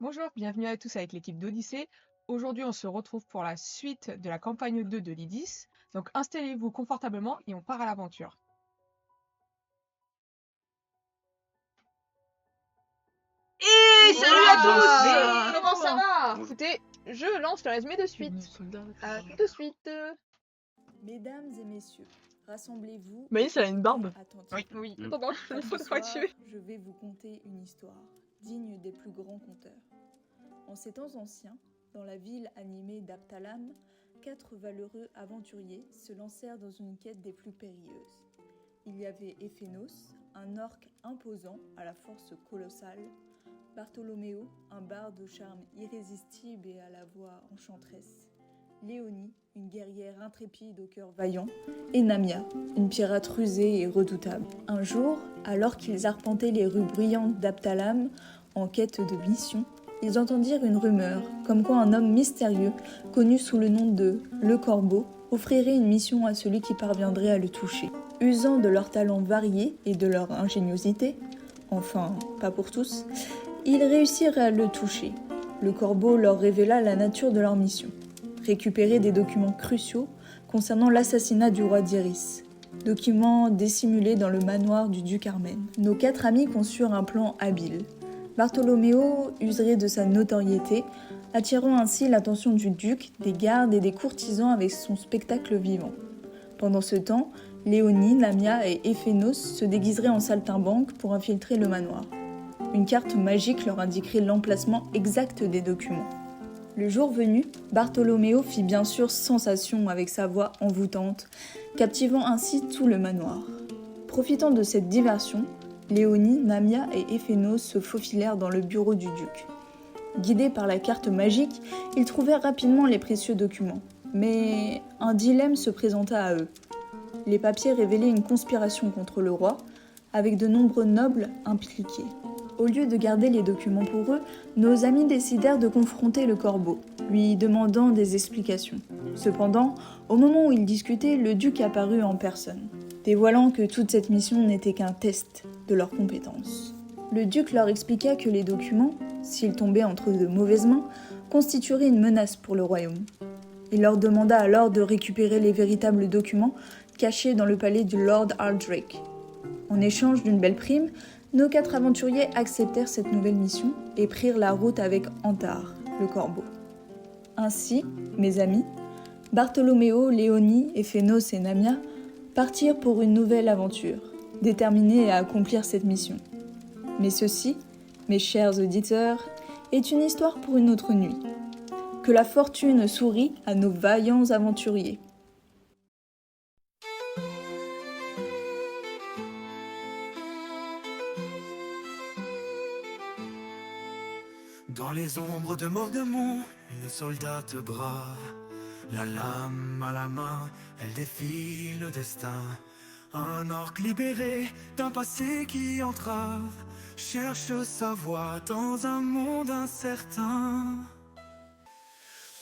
Bonjour, bienvenue à tous avec l'équipe d'Odyssée. Aujourd'hui, on se retrouve pour la suite de la campagne 2 de l'Idis. Donc installez-vous confortablement et on part à l'aventure. Et Oh, salut à ah, tous! Comment ça va? Écoutez, je lance le résumé de suite. À tout de suite. Mesdames et messieurs, rassemblez-vous Maïs, et elle a une barbe. écoutez attentivement. Oui, Mm. pendant Car Faut ce le pas soir, tuer. je vais vous conter une histoire digne des plus grands conteurs. En ces temps anciens, dans la ville animée d'Abtalam, 4 valeureux aventuriers se lancèrent dans une quête des plus périlleuses. Il y avait Ephénos, un orc imposant à la force colossale, Bartholoméo, un barde au charme irrésistible et à la voix enchanteresse, Léonie, une guerrière intrépide au cœur vaillant, et Namia, une pirate rusée et redoutable. Un jour, alors qu'ils arpentaient les rues bruyantes d'Abtalam en quête de mission, ils entendirent une rumeur, comme quoi un homme mystérieux, connu sous le nom de Le Corbeau, offrirait une mission à celui qui parviendrait à le toucher. Usant de leurs talents variés et de leur ingéniosité, enfin, pas pour tous, ils réussirent à le toucher. Le Corbeau leur révéla la nature de leur mission: récupérer des documents cruciaux concernant l'assassinat du roi d'Iris. Documents dissimulés dans le manoir du duc Armen. Nos 4 amis conçurent un plan habile. Bartholoméo userait de sa notoriété, attirant ainsi l'attention du duc, des gardes et des courtisans avec son spectacle vivant. Pendant ce temps, Léonie, Lamia et Ephénos se déguiseraient en saltimbanques pour infiltrer le manoir. Une carte magique leur indiquerait l'emplacement exact des documents. Le jour venu, Bartholoméo fit bien sûr sensation avec sa voix envoûtante, captivant ainsi tout le manoir. Profitant de cette diversion, Léonie, Namia et Ephénos se faufilèrent dans le bureau du duc. Guidés par la carte magique, ils trouvèrent rapidement les précieux documents. Mais un dilemme se présenta à eux. Les papiers révélaient une conspiration contre le roi, avec de nombreux nobles impliqués. Au lieu de garder les documents pour eux, nos amis décidèrent de confronter le corbeau, lui demandant des explications. Cependant, au moment où ils discutaient, le duc apparut en personne, dévoilant que toute cette mission n'était qu'un test de leurs compétences. Le duc leur expliqua que les documents, s'ils tombaient entre de mauvaises mains, constitueraient une menace pour le royaume. Il leur demanda alors de récupérer les véritables documents cachés dans le palais du Lord Aldrake. En échange d'une belle prime, nos 4 aventuriers acceptèrent cette nouvelle mission et prirent la route avec Antar, le corbeau. Ainsi, mes amis, Bartholoméo, Léonie, Ephénos et Namia partirent pour une nouvelle aventure, déterminés à accomplir cette mission. Mais ceci, mes chers auditeurs, est une histoire pour une autre nuit. Que la fortune sourie à nos vaillants aventuriers. Dans les ombres de Morgemont, une soldate brave, la lame à la main, elle défie le destin. Un orc libéré d'un passé qui entrave, cherche sa voie dans un monde incertain.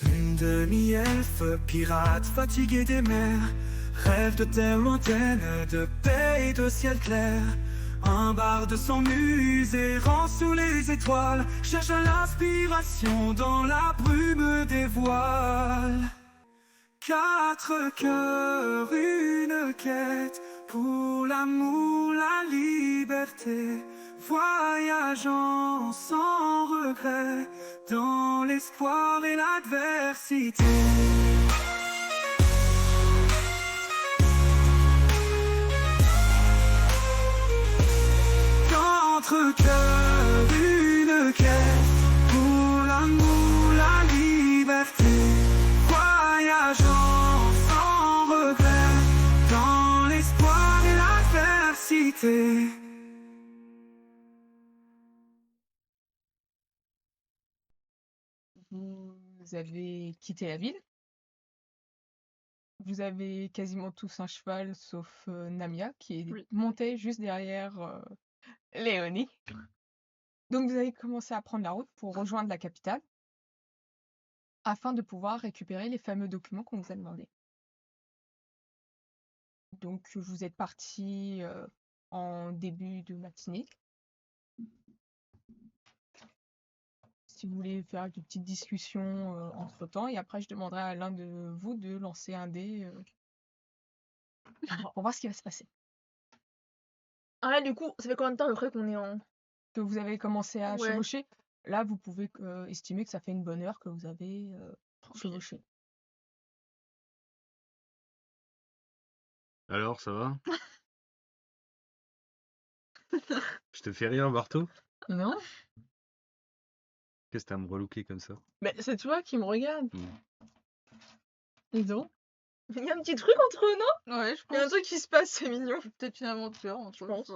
Une demi-elfe, pirate fatiguée des mers, rêve de terre lointaine, de paix et de ciel clair. Un barde sans muse errant sous les étoiles, cherche l'inspiration dans la brume des voiles. 4 cœurs, une quête, pour l'amour, la liberté, voyageant sans regret, dans l'espoir et l'adversité. Entre cœurs, une quête, pour l'amour, la liberté, voyageant sans regret, dans l'espoir et l'adversité. Vous avez quitté la ville. Vous avez quasiment tous un cheval sauf Namia qui est Oui. montée juste derrière Léonie. Donc vous avez commencé à prendre la route pour rejoindre la capitale afin de pouvoir récupérer les fameux documents qu'on vous a demandés. Donc vous êtes partis en début de matinée. si vous voulez faire une petite discussion entre-temps. Et après, je demanderai à l'un de vous de lancer un dé pour voir ce qui va se passer. Ah là, du coup, ça fait combien de temps à peu près qu'on est en... Que vous avez commencé à Ouais. chevaucher. Là, vous pouvez estimer que ça fait une bonne heure que vous avez chevauché. Alors, ça va? Je te fais rire, Barto? Non? Qu'est-ce que t'as à me relooker comme ça? Mais c'est toi qui me regardes. Dis donc. Il y a un petit truc entre eux, non? Ouais, je Il y a un pense. truc qui se passe, c'est mignon. Peut-être une aventure entre Je eux. pense.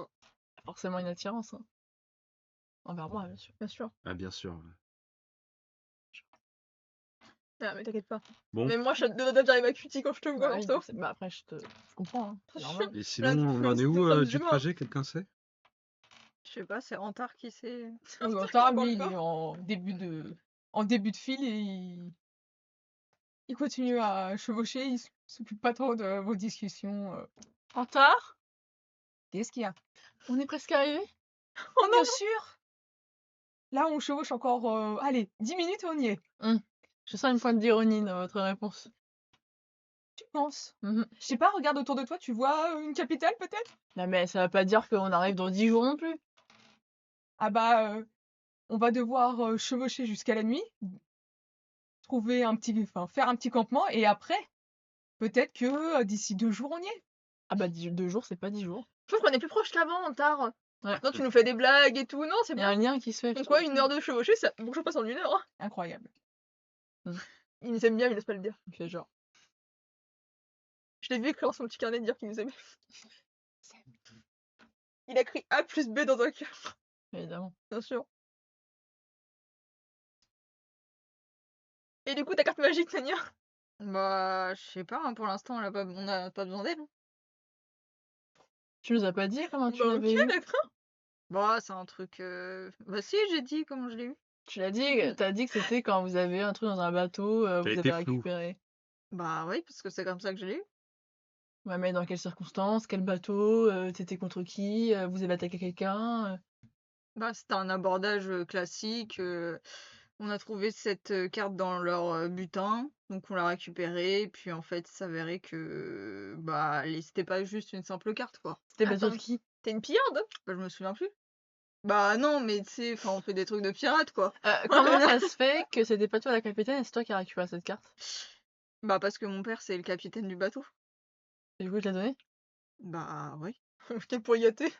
Forcément une attirance. Hein. Envers moi, bien sûr. Bien sûr. Ah, bien sûr. Ah, mais t'inquiète pas. Bon, Mais moi, j'arrive à cutie quand je te vois, Bah, oui, Marceau. bah après, je comprends. Hein. C'est normal. et sinon, on en est où Nous sommes du humains. trajet? Quelqu'un sait? Je sais pas, c'est Rentard qui sait. Antar, lui, il est en début de file et il continue à chevaucher. Il s'occupe pas trop de vos discussions. Rentard, Qu'est-ce qu'il y a? on est presque arrivé. Oh non, Bien sûr! Là, on chevauche encore, allez, 10 minutes et on y est. Je sens une pointe d'ironie dans votre réponse. Tu penses? Mhm. Je sais pas, regarde autour de toi, tu vois une capitale peut-être? Non, mais ça va pas dire qu'on arrive dans 10 jours non plus. Ah bah, on va devoir chevaucher jusqu'à la nuit, faire un petit campement et après, peut-être que d'ici 2 jours, on y est. Ah bah 2 jours, c'est pas 10 jours. je trouve qu'on est plus proche qu'avant, Antar. Ouais. Non, tu nous fais des blagues et tout. Non, c'est Il y a bien. un lien qui se fait. Donc quoi, 1 heure de chevaucher, ça... Bon, je passe en 1 heure. Hein. Incroyable. Il nous aime bien, mais il laisse pas le dire. Il fait genre. Je l'ai vu écrire dans son petit carnet de dire qu'il nous aimait. Il a écrit A plus B dans un cœur, Évidemment. bien sûr. Et du coup, ta carte magique, Tania? Bah, je sais pas, hein, pour l'instant, on a pas besoin d'elle. Tu nous as pas dit comment tu Bah l'avais ok, eu? d'accord. Bah, c'est un truc. Bah, si, j'ai dit comment je l'ai eu. Tu l'as dit, Oui. t'as dit que c'était quand vous avez eu un truc dans un bateau, vous T'as avez été flou. récupéré. Bah oui, parce que c'est comme ça que je l'ai eu. Ouais, mais dans quelles circonstances? Quel bateau? T'étais contre qui? Vous avez attaqué quelqu'un? Bah, c'était un abordage classique. On a trouvé cette carte dans leur butin, donc on l'a récupérée. Puis en fait, il s'avérait que bah, c'était pas juste une simple carte, quoi. C'était le bateau de Attends, qui? t'es une pillarde? Bah, je me souviens plus. Bah non, mais tu sais, on fait des trucs de pirate, quoi. Comment ça se fait que c'était pas toi la capitaine et c'est toi qui as récupéré cette carte? Bah parce que mon père, c'est le capitaine du bateau. Et du coup, il te l'a donné? Bah oui. J'étais pour y hâter.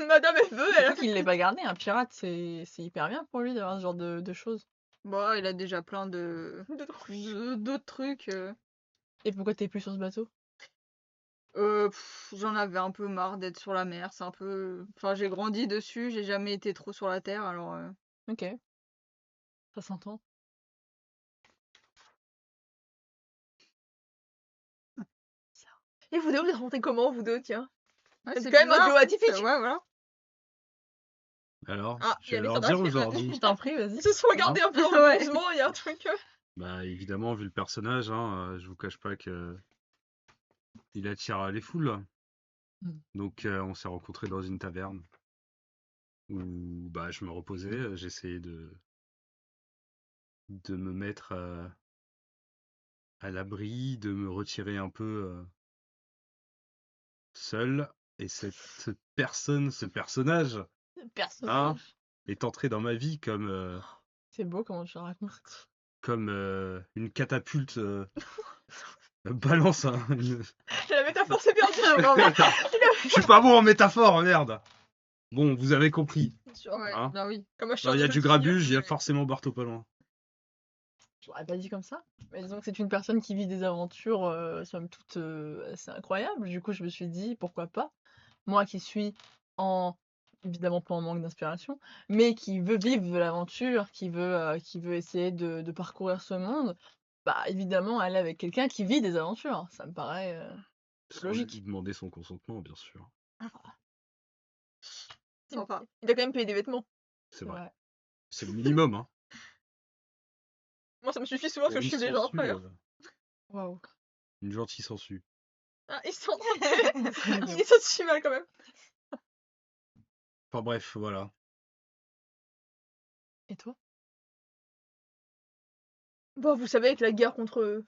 Madame, elle veut, elle. Surtout qu'il l'ait pas gardé, un pirate, c'est hyper bien pour lui d'avoir ce genre de choses. Bah, il a déjà plein d'autres trucs. Et pourquoi t'es plus sur ce bateau? J'en avais un peu marre d'être sur la mer. C'est un peu. Enfin, j'ai grandi dessus, j'ai jamais été trop sur la terre, alors. Ok. Ça s'entend. Et vous deux, vous êtes rencontrés comment, vous deux, tiens? Ouais, C'est quand même un duo atypique. Ouais, voilà. Alors, Ah, je vais il y a leur les dire sondages. aujourd'hui. Je t'en prie, vas-y. Ils se sont regardés un peu en Ouais. mouvement, il y a un truc. Bah, évidemment, vu le personnage, hein, je vous cache pas que il attire les foules. Donc, on s'est rencontrés dans une taverne où bah, je me reposais. J'essayais de me mettre à l'abri, de me retirer un peu seul. Et cette personne, ce personnage, Personnage. est entré dans ma vie comme, C'est beau comment tu le racontes. comme une catapulte balance. La métaphore, c'est perdu. Je suis pas bon en métaphore, merde. Bon, vous avez compris. Ouais, Hein bah oui. Comme un Il y a du grabuge, il y a forcément Barto pas loin. Je l'aurais pas dit comme ça. Mais disons que c'est une personne qui vit des aventures, somme toute, assez incroyables. Du coup, je me suis dit, pourquoi pas? Moi qui suis évidemment pas en manque d'inspiration, mais qui veut vivre de l'aventure, qui veut essayer de parcourir ce monde, bah évidemment aller avec quelqu'un qui vit des aventures. Ça me paraît Sans logique. lui demander son consentement, bien sûr. Sympa. Il a quand même payé des vêtements. C'est vrai. C'est le minimum, hein. Moi, ça me suffit souvent parce que je suis les gens après. Waouh. Une gentille sangsue. Ah, il s'en il s'en si mal quand même. Enfin bref, voilà. Et toi? Bon, vous savez, avec la guerre contre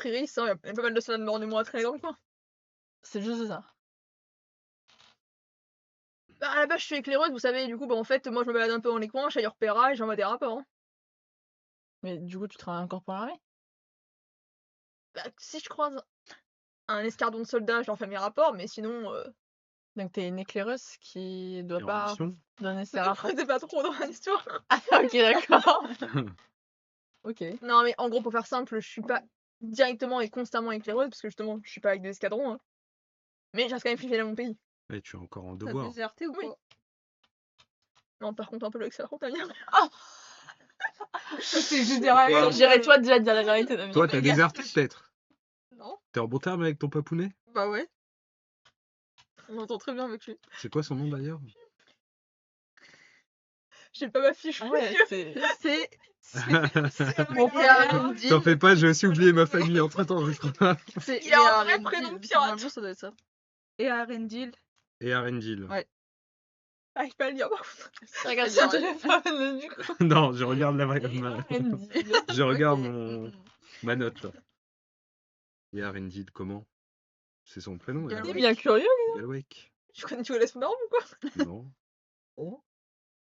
Iris, hein, il y a pas mal de soldats de mort de moi à traîner dans le coin. C'est juste ça. Bah, à la base, je suis éclaireuse, vous savez, du coup, bah, en fait, moi, je me balade un peu dans les coins, je fais du repérage, j'envoie des rapports. Hein. Mais du coup, tu travailles encore pour l'armée? Bah, si je croise un escadron de soldats, je leur fais mes rapports, mais sinon, Donc t'es une éclaireuse qui doit Et en pas mission? donner ses ne rapports? creusez pas trop dans l'histoire. Ah OK, d'accord. OK. Non, mais en gros, pour faire simple, je suis pas directement et constamment éclaireuse, parce que justement, je suis pas avec des escadrons, hein. Mais je reste quand même fidèle à mon pays. Et tu es encore en T'as devoir. déserté ou pas? Non, par contre, un peu le accélérateur, Damien. C'est juste des réactions. J'irais toi déjà dire la vérité, Damien. Toi, t'as déserté peut-être? Non. T'es en bon terme avec ton papounet? Bah ouais. On entend très bien avec lui. C'est quoi son nom d'ailleurs? J'ai pas ma fiche. Ah ouais, c'est... C'est Mon Arendil. T'en fais pas, j'ai aussi oublié ma famille entre temps, je crois. C'est Il a un vrai Arendil. prénom pirate. Normalement, ça doit être ça. Et Arendil. Et Arendil. Ouais. Ah, je peux pas le lire par contre. Regarde son téléphone, du coup. Non, je regarde Arendil. je regarde Ok. ma note là. Et Arendil, comment? C'est son prénom? Galway. Il est bien curieux. Galwake. Tu connais son arme ou quoi? Non. Oh.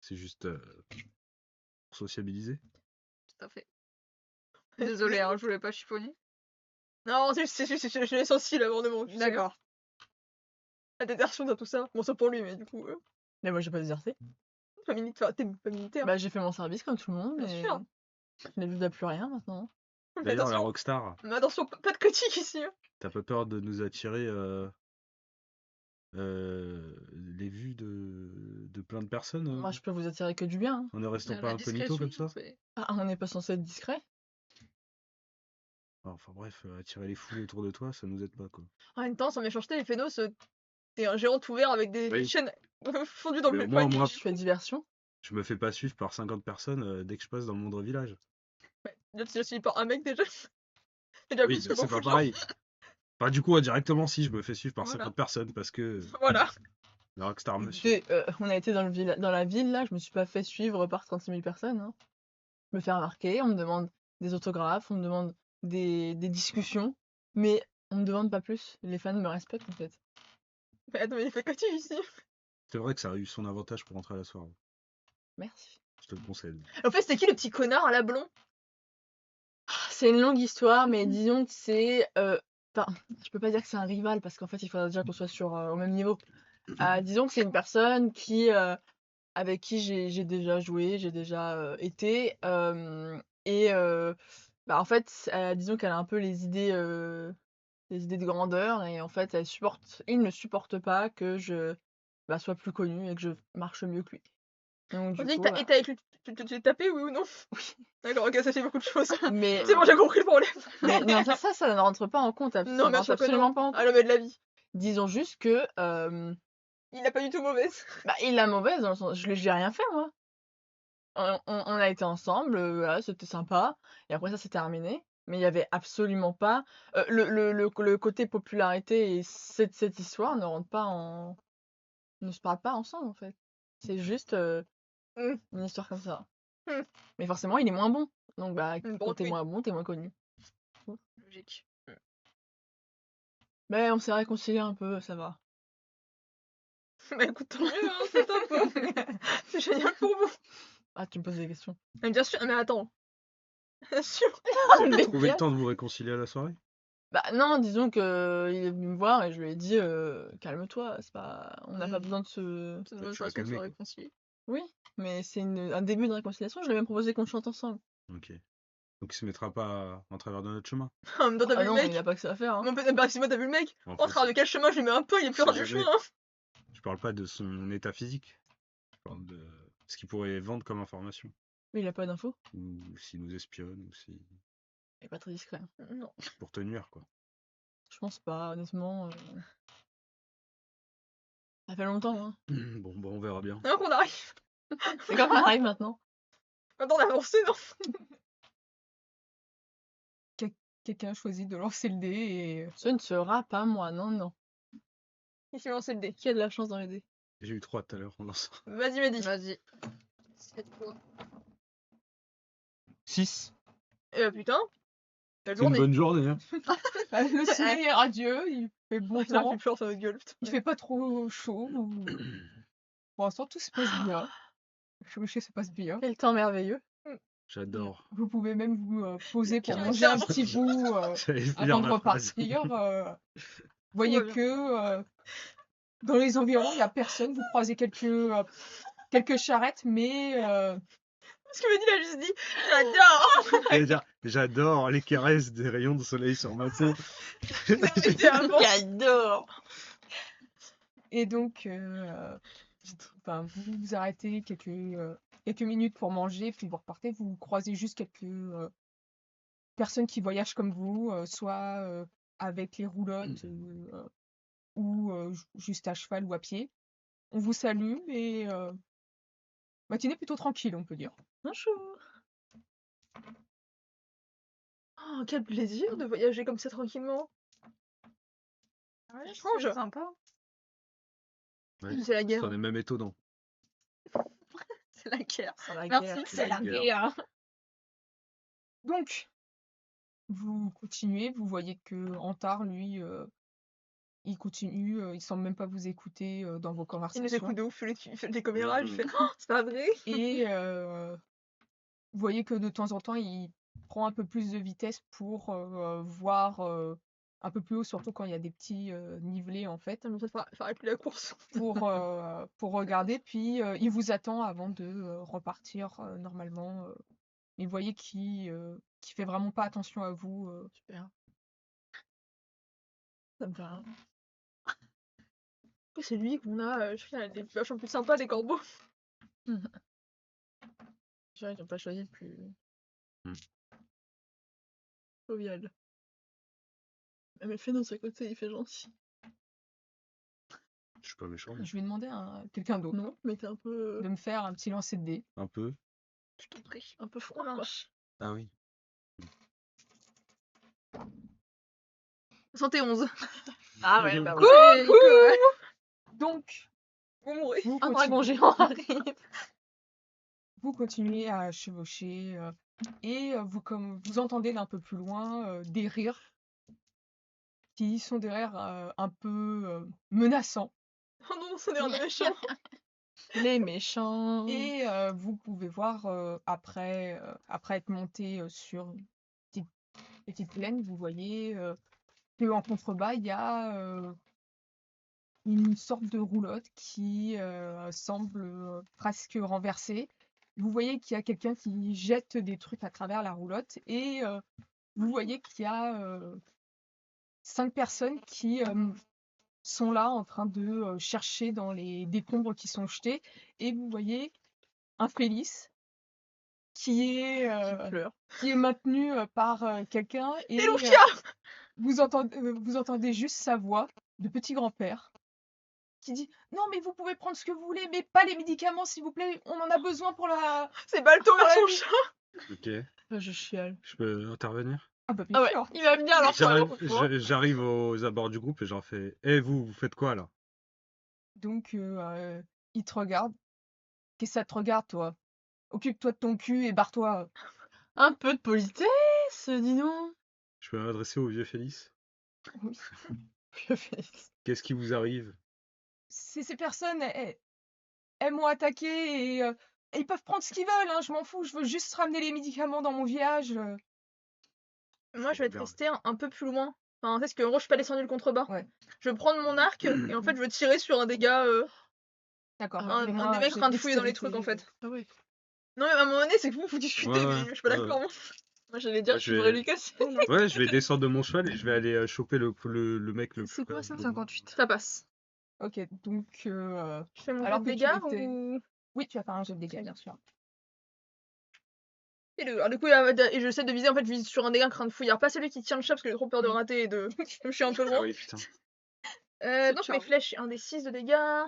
C'est juste pour sociabiliser. Tout à fait. Désolé, hein, je voulais pas chiffonner. Non, je l'ai senti l'abordement. D'accord. La désertion dans tout ça. Bon, ça pour lui, mais du coup, Mais moi, j'ai pas déserté. pas militaire. T'es pas militaire. Bah, j'ai fait mon service comme tout le monde, Bien mais sûr. je n'ai vu plus rien maintenant. Mais D'ailleurs, la attention, Rockstar, mais attention, pas de cotique ici. Hein. t'as pas peur de nous attirer les vues de plein de personnes Moi, je peux vous attirer que du bien. Hein. en ne restant pas La incognito comme ça? discrétion, c'est- Ah, on n'est pas censé être discret? Enfin bref, attirer les foules autour de toi, ça nous aide pas quoi. En même temps, sans méchanceté, les phénos, t'es un géant tout vert avec des Oui. chaînes fondues dans Mais le au moins, poignet. moi, Je fais diversion. je me fais pas suivre par 50 personnes dès que je passe dans le moindre village. Déjà, tu suis par un mec déjà. C'est déjà Oui, plus que c'est beaucoup pas de gens. pareil. Enfin, du coup, directement, si je me fais suivre par Voilà. 50 personnes parce que Voilà. la Rockstar me suit. Écoutez, on a été dans la ville, là, je me suis pas fait suivre par 36 000 personnes. Hein. Je me fais remarquer, on me demande des autographes, on me demande des discussions, mais on me demande pas plus. Les fans me respectent en fait. Mais attends, mais il fait cotique ici. C'est vrai que ça a eu son avantage pour entrer à la soirée. Merci. Je te le concède. En fait, c'était qui le petit connard à la blond? C'est une longue histoire, mais disons que c'est. Enfin, je peux pas dire que c'est un rival parce qu'en fait, il faudrait déjà qu'on soit au même niveau. Disons que c'est une personne avec qui j'ai déjà joué, j'ai déjà été. Bah, en fait, disons qu'elle a un peu les idées de grandeur et en fait, il ne supporte pas que je sois plus connue et que je marche mieux que lui. Donc, On du dit coup, que t'as avec lui, tu t'es tapé, oui ou non? oui. D'accord, ok, ça fait beaucoup de choses. Mais, C'est bon, j'ai compris le problème. mais non, ça ne rentre pas en compte. Ça Non, ne bien rentre sûr que absolument non. pas en compte. À l'homme de la vie. Disons juste que Il a pas du tout mauvaise. il l'a mauvaise dans le sens, j'ai rien fait moi. On a été ensemble, voilà, c'était sympa. Et après ça s'est terminé. Mais il y avait absolument pas le côté popularité et cette histoire ne se parle pas ensemble en fait. C'est juste Mm. une histoire comme ça. Mm. Mais forcément, il est moins bon. Donc bah Bon, quand t'es oui. moins bon, t'es moins connu. Logique. Mais on s'est réconcilié un peu, ça va. Bah écoute, tant mieux, hein, c'est top. Hein. C'est génial pour vous. Ah, tu me poses des questions. Mais bien sûr, mais attends. Bien sûr. Mais Trouvez bien. le temps de vous réconcilier à la soirée? Bah non, disons que il est venu me voir et je lui ai dit calme-toi, c'est pas, on n'a pas besoin de se. C'est une bonne Tu vas façon de se calmer, quoi. réconcilier. Oui, mais c'est un début de réconciliation. Je lui ai même proposé qu'on chante ensemble. Ok. Donc il se mettra pas en travers de notre chemin. En même temps, t'as Ah vu non, le il mec? a pas que ça à faire. Hein. Bah, si moi, t'as vu le mec? En En fait, travers de quel chemin je lui mets un peu, il est plus c'est hors du jamais- chemin. Hein. Je parle pas de son état physique. Je parle de ce qu'il pourrait vendre comme information. Mais il a pas d'infos. Ou s'il nous espionne, ou si. Il est pas très discret. Hein. Non. Pour te nuire, quoi. Je pense pas, honnêtement. Ça fait longtemps. Hein. Bon, on verra bien. Non, qu'on arrive. C'est quand qu'on arrive maintenant. Maintenant, on a avancé, non? Quelqu'un choisit de lancer le dé et Ce ne sera pas moi, non, non. Il s'est lancé le dé. Qui a de la chance dans les dés? J'ai eu 3 tout à l'heure en lançant. Vas-y, Mehdi. Vas-y. 6. Et putain, belle C'est une journée. bonne journée, hein. Le soleil est radieux, il fait bon Il a temps, plus peur sur notre gueule. il fait pas trop chaud. Pour l'instant, tout se passe bien. Le chevauché se passe bien. Quel temps merveilleux. J'adore. Vous pouvez même vous poser pour Quel manger un temps. petit bout J'allais finir avant de ma phrase. repartir. Vous Tout voyez va bien. que dans les environs, il n'y a personne. Vous croisez quelques charrettes, mais Ce que Mehdi il a juste dit, j'adore. J'allais dire, j'adore les caresses des rayons de soleil sur ma peau. C'était avant. J'adore. et donc vous vous arrêtez quelques minutes pour manger, puis vous repartez. Vous croisez juste quelques personnes qui voyagent comme vous, soit avec les roulottes ou juste à cheval ou à pied. On vous salue et matinée plutôt tranquille, on peut dire. Bonjour. Oh, quel plaisir de voyager comme ça tranquillement. Ouais, Étrange. c'est sympa. Ouais, C'est la guerre. c'en est même étonnant. C'est la guerre. C'est la Merci, guerre. c'est la guerre. Donc, vous continuez, vous voyez que Antar, lui, il continue, il semble même pas vous écouter dans vos Il nous conversations. écoute de ouf, il fait des commérages, il fait oh, c'est pas vrai. Et vous voyez que de temps en temps, il prend un peu plus de vitesse pour voir un peu plus haut, surtout quand il y a des petits nivelés en fait, Ça ferait plus la course. pour regarder. Puis il vous attend avant de repartir normalement. Mais vous voyez qu'il fait vraiment pas attention à vous. Super. Ça me va. C'est lui qu'on a, je sais, des vachement plus sympas, les corbeaux. Genre, ils n'ont pas choisi le plus jovial. Même le fait dans sa côté, il fait gentil. Je suis pas méchant. Je vais demander à quelqu'un d'autre Non, mais t'es un peu, de me faire un petit lancer de dés. Un peu. Je t'en prie. un peu froid, Ça quoi. marche. Ah oui. 71. Ah ouais, bah Coucou. ouais. Nico, ouais. Donc, Vous mourrez. vous Un dragon continuez, géant arrive. vous continuez à chevaucher et vous entendez d'un peu plus loin des rires qui sont des rires un peu menaçants. Oh non, ça n'est un méchant. Les méchants. Et vous pouvez voir, après être monté sur une petite plaine, vous voyez qu'en contrebas, il y a une sorte de roulotte qui semble presque renversée. Vous voyez qu'il y a quelqu'un qui jette des trucs à travers la roulotte et vous voyez qu'il y a 5 personnes qui sont là en train de chercher dans les décombres qui sont jetés. Et vous voyez un Félix qui est Pleure. maintenu par quelqu'un et C'est Lucia. vous entendez juste sa voix de petit grand-père qui dit non mais vous pouvez prendre ce que vous voulez mais pas les médicaments s'il vous plaît, on en a besoin pour la C'est Balto Pour la son vie. chat. Ok. Je chiale. Je peux intervenir? ah bah bien Ah ouais, sûr. il va venir alors. J'arrive aux abords du groupe et j'en fais. Eh vous faites quoi là? Donc il te regarde. Qu'est-ce que ça te regarde toi? Occupe-toi de ton cul et barre-toi. Un peu de politesse, dis-nous. Je peux m'adresser au vieux Félix? Oui. Vieux Félix. Qu'est-ce qui vous arrive? Ces personnes, elles m'ont attaqué et ils peuvent prendre ce qu'ils veulent, hein, je m'en fous, je veux juste ramener les médicaments dans mon village. Moi, je vais être Merde. restée un peu plus loin. Enfin, parce que en gros, je suis pas descendue le contrebas. Ouais. Je vais prendre mon arc et en fait, je veux tirer sur un des gars. D'accord. Ah, Un des mecs en train de fouiller dans les trucs en fait. Ah ouais. Non, mais à un moment donné, c'est que vous discutez, Ouais, mais je suis pas ouais, d'accord. moi. Moi j'allais dire Ouais, que je tu vais- devrais lui casser. Ouais, je vais descendre de mon cheval et je vais aller choper le mec le C'est plus quoi ça? près. 58. Ça passe. Ok, donc Je fais mon Alors jet de que tu dégâts étais- ou. oui, tu vas faire un jet de dégâts, bien sûr. Et alors, du coup, et j'essaie de viser, en fait, je vise sur un des gars en train de fouiller. Alors, pas celui qui tient le chat parce que j'ai trop peur de rater et de. Je suis un peu Ah loin. oui, putain. Donc, mes flèches, un des 6 de dégâts.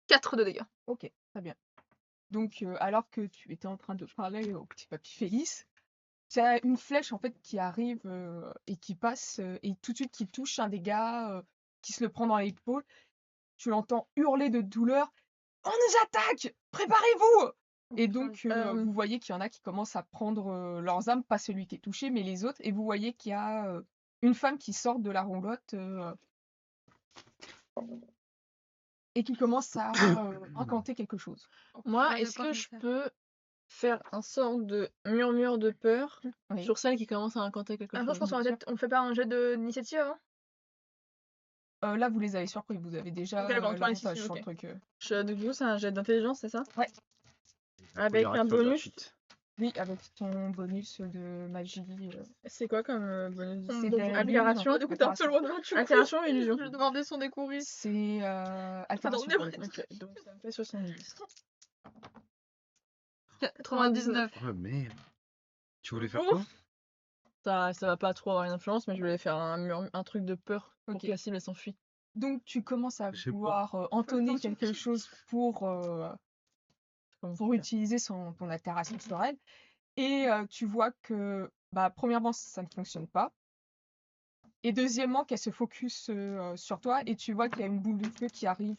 4 de dégâts. Ok, très bien. Donc, alors que tu étais en train de parler au petit papy Félix, tu as une flèche en fait qui arrive et qui passe et tout de suite qui touche un des gars qui se le prend dans l'épaule. Tu l'entends hurler de douleur. On nous attaque! Préparez-vous! Et donc, vous voyez qu'il y en a qui commencent à prendre leurs armes, pas celui qui est touché, mais les autres. Et vous voyez qu'il y a une femme qui sort de la roulotte et qui commence à incanter quelque chose. Moi, Ouais, est-ce pas que comme je ça. peux faire un sort de murmure de peur Oui. sur celle qui commence à incanter quelque Attends, je pense chose? qu'on va peut-être. On fait pas un jet d'initiative avant? Là, vous les avez surpris, vous avez déjà Ok, d'accord, on prend l'avantage l'initiative, sur le ok. truc. Du coup, c'est un jet d'intelligence, c'est ça? Ouais. Avec un bonus. Oui, avec ton bonus de magie. C'est quoi comme bonus? C'est Bon, de altération. Du coup, t'es un peu loin de moi, tu vois. Altération ou illusion? Je demandais son découvert. C'est altération. dans pour le le coup. Ok, donc ça me fait 70. 99. Oh merde. Tu voulais faire Ouf. quoi? Ça va pas trop avoir une influence, mais je voulais faire un truc de peur pour Ok. que la cible elle s'enfuit. Donc, tu commences à Je sais pas. vouloir entonner Attention. quelque chose pour utiliser ton altération sur elle. Et tu vois que, premièrement, ça ne fonctionne pas. Et deuxièmement, qu'elle se focus sur toi et tu vois qu'il y a une boule de feu qui arrive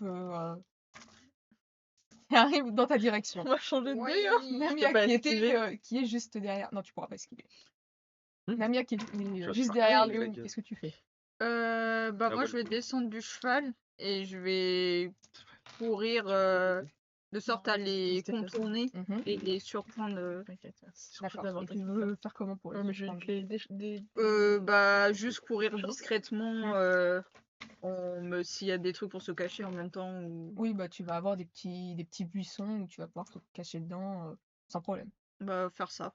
dans ta direction. On va changer de Oui. dé, hein. Namia pas qui est juste derrière. Non, tu pourras pas esquiver. Hmm. Namia qui est vas juste te derrière faire Léon. gueule. Qu'est-ce que tu fais? Moi, ouais. je vais descendre du cheval et je vais courir de sorte à les C'était facile. contourner Mhm. et les surprendre. T'inquiète, merci. D'accord. Et tu veux faire comment pour Ouais, mais je vais surprendre? Juste courir discrètement s'il y a des trucs pour se cacher en même temps. Oui, tu vas avoir des petits buissons où tu vas pouvoir te cacher dedans sans problème. Faire ça.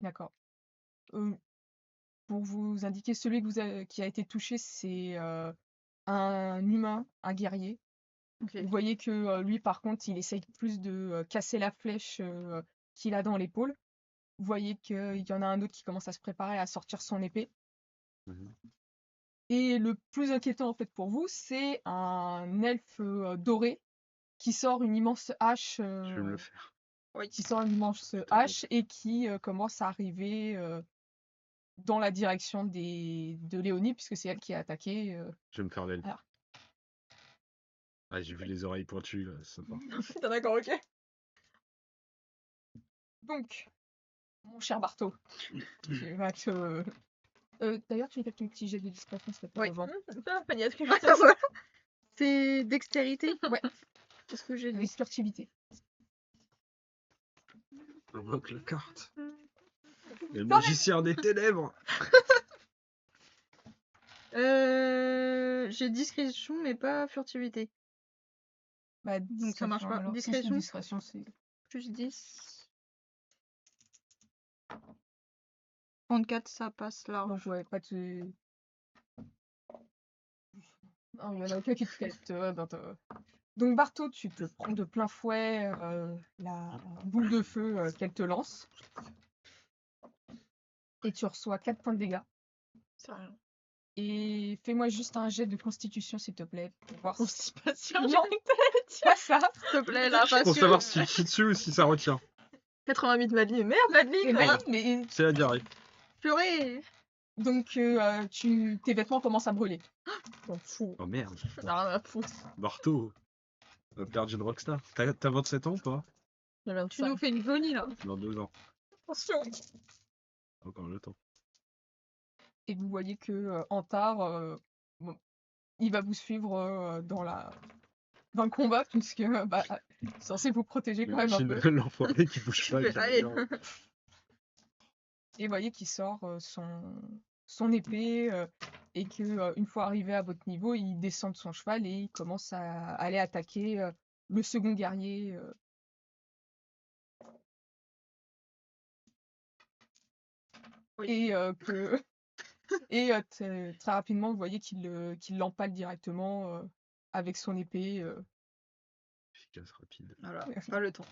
D'accord. Pour vous indiquer, celui qui a été touché, c'est un humain, un guerrier. Ok. Vous voyez que lui, par contre, il essaye plus de casser la flèche qu'il a dans l'épaule. Vous voyez qu'il y en a un autre qui commence à se préparer à sortir son épée. Mhm. Et le plus inquiétant, en fait, pour vous, c'est un elfe doré qui sort une immense hache. Je vais me le faire. Qui sort une immense hache et qui commence à arriver dans la direction de Léonie, puisque c'est elle qui a attaqué. Je vais me faire l'elfe. Alors. Ah, j'ai vu les oreilles pointues, là, c'est sympa. Putain, d'accord, ok. Donc, mon cher Barto, tu vas te... D'ailleurs, tu fais ton petit jet de discrétion, s'il te plaît, Oui. avant. Pas niette. C'est dextérité? Ouais. C'est ce que j'ai dit. Avec furtivité. Invoque la carte. Et le magicien des ténèbres. J'ai discrétion mais pas furtivité. Donc ça marche pas. Alors, Discrétion. discrétion, c'est... Plus 10. 34, ça passe large. Donc, ouais, pas de... Non, il y en a aucun qui te teste. Donc, Barto, tu te prends de plein fouet la boule de feu qu'elle te lance. Et tu reçois 4 points de dégâts. C'est rien. Et fais-moi juste un jet de constitution, s'il te plaît, pour voir si... Constipation, Non, pas ça. S'il te plaît, là, parce Pour que... savoir si tu chie dessus ou si ça retient. 88 Madeleine. Merde, Et Madeleine. mais C'est la diarrhée. Purée. donc, tes vêtements commencent à brûler. T'en fous. Oh merde. J'en ai rien à foutre. Barto. On va perdre une rockstar. T'as 27 ans ou pas? J'ai Tu nous 25. fais une jolie, là. Dans 2 ans. Attention. Encore le temps. Et vous voyez que Antar, il va vous suivre dans le combat, puisque censé vous protéger quand même un Imagine peu. l'enfoiré qui bouge pas. avec la Allez. viande. Et vous voyez qu'il sort son épée et que une fois arrivé à votre niveau, il descend de son cheval et il commence à aller attaquer le second guerrier. Oui. Et que très rapidement, vous voyez qu'il l'empale directement avec son épée. Efficace, rapide. Voilà, pas le temps.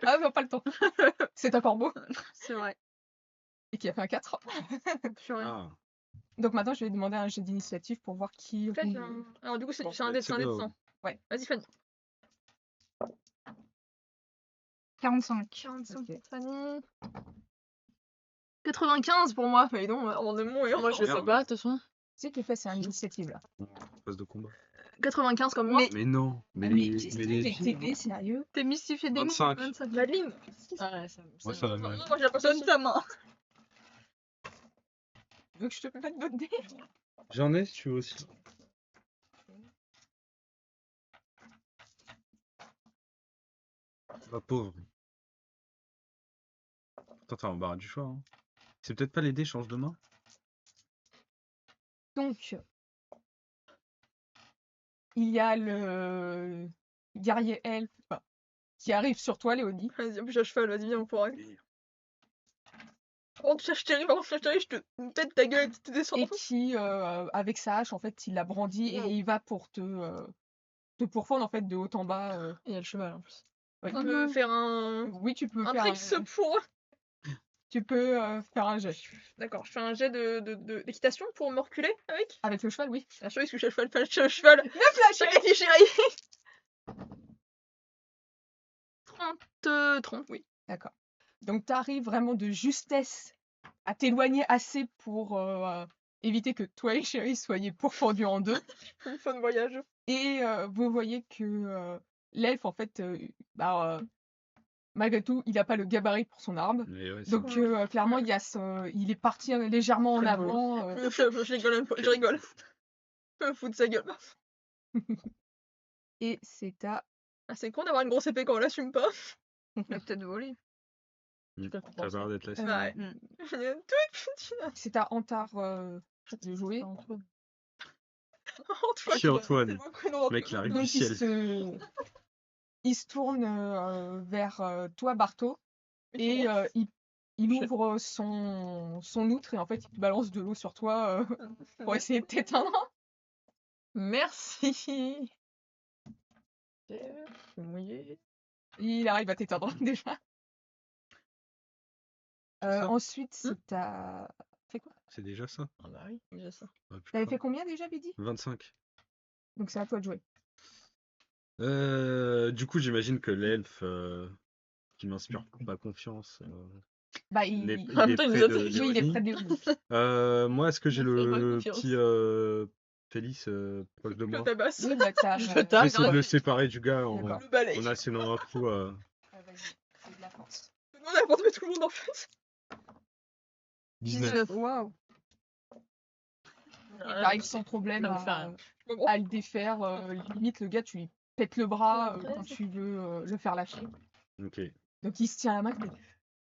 Ah non, pas le temps. C'est un corbeau C'est vrai. et qui a fait un 4. Purée. Ah. Donc maintenant, je vais demander un jet d'initiative pour voir qui Peut-être roule. Alors, du coup, c'est Bon, un dé de c'est 100. Ouais. Vas-y, Fanny. 45. 45 Ok. pour Fanny. 95 pour moi. Mais non, avant de mourir. Moi, je sais Merde. pas, de toute façon. C'est que fait, c'est un initiative là. Phase de combat. 95 comme moi. Mais Mais non, mais Mais les j'essaie mais de les t'aider, sérieux. t'es mystifié des mots. 25. 25. Madeline. Ah ouais, Moi, ça va Non, mal. non, moi j'ai l'impression Donne ta main. Tu veux que je te mette votre dé? J'en ai si tu veux aussi. Ma pauvre. Pourtant, t'as embarras du choix. Hein. C'est peut-être pas les dés changent de main. Donc, il y a le guerrier elfe qui arrive sur toi, Léonie. Vas-y, en plus j'ai un cheval, vas-y, viens, on pourra. Oh, tu cherches Terry, par contre, cherche Terry, je te pète ta gueule, tu te descends. Et qui, avec sa hache, en fait, il la brandit et il va pour te pourfendre, en fait, de haut en bas. Il y a le cheval en plus. Oui. On peut faire un. Oui, tu peux Un faire tricks pour. faire un jet. D'accord, je fais un jet d'équitation pour me reculer avec. Avec le cheval, oui. Bien sûr, parce que je suis le cheval. Ne flashez! Chérie. 30, oui. D'accord. Donc, tu arrives vraiment de justesse à t'éloigner assez pour éviter que toi et Chérie soyez pourfendus en deux. Fun voyage. Et vous voyez que l'elfe, en fait, malgré tout, il n'a pas le gabarit pour son arme. Mais ouais, c'est Donc, clairement, il est parti légèrement en Très avant. Je rigole un peu, je rigole. Je me fous de sa gueule. Et c'est à. Ah, c'est con d'avoir une grosse épée quand on l'assume pas. Il a peut-être volé. T'as l'air d'être là. Ouais. Mm. Toute petite. C'est à Antar de jouer. Antoine. Qui est Antoine C'est mon prénom, Mec, il arrive Donc, du ciel. il se tourne vers toi, Barto, et il ouvre son outre et en fait, il te balance de l'eau sur toi pour essayer de t'éteindre. Merci. Je suis mouillée. Il arrive à t'éteindre déjà. ça Ensuite, c'est à. Fait quoi? C'est déjà ça. Ah bah oui, déjà ça. Ah, putain. T'avais fait combien déjà, Bidi? 25. Donc c'est à toi de jouer. Du coup, j'imagine que l'elfe qui m'inspire pas confiance. Bah, Il est, il... il En même est temps, il près nous a de fait- Oui, il est Léonie. près de Léonie. Moi, est-ce que j'ai Il m'a fait pas le confiance. petit Félix proche de Je moi? le tabasse. Oui, bah, t'as. Je tape. J'essaie de le séparer du gars D'accord. Le balai. en assénant un coup. Vas-y, c'est de la force. Tout le monde a porté tout le monde en face. 19. Waouh. T'arrives sans problème Ça me fait rien. à le défaire. Limite, le gars, tu lui pètes le bras quand tu veux le faire lâcher. Ok. Donc il se tient la main,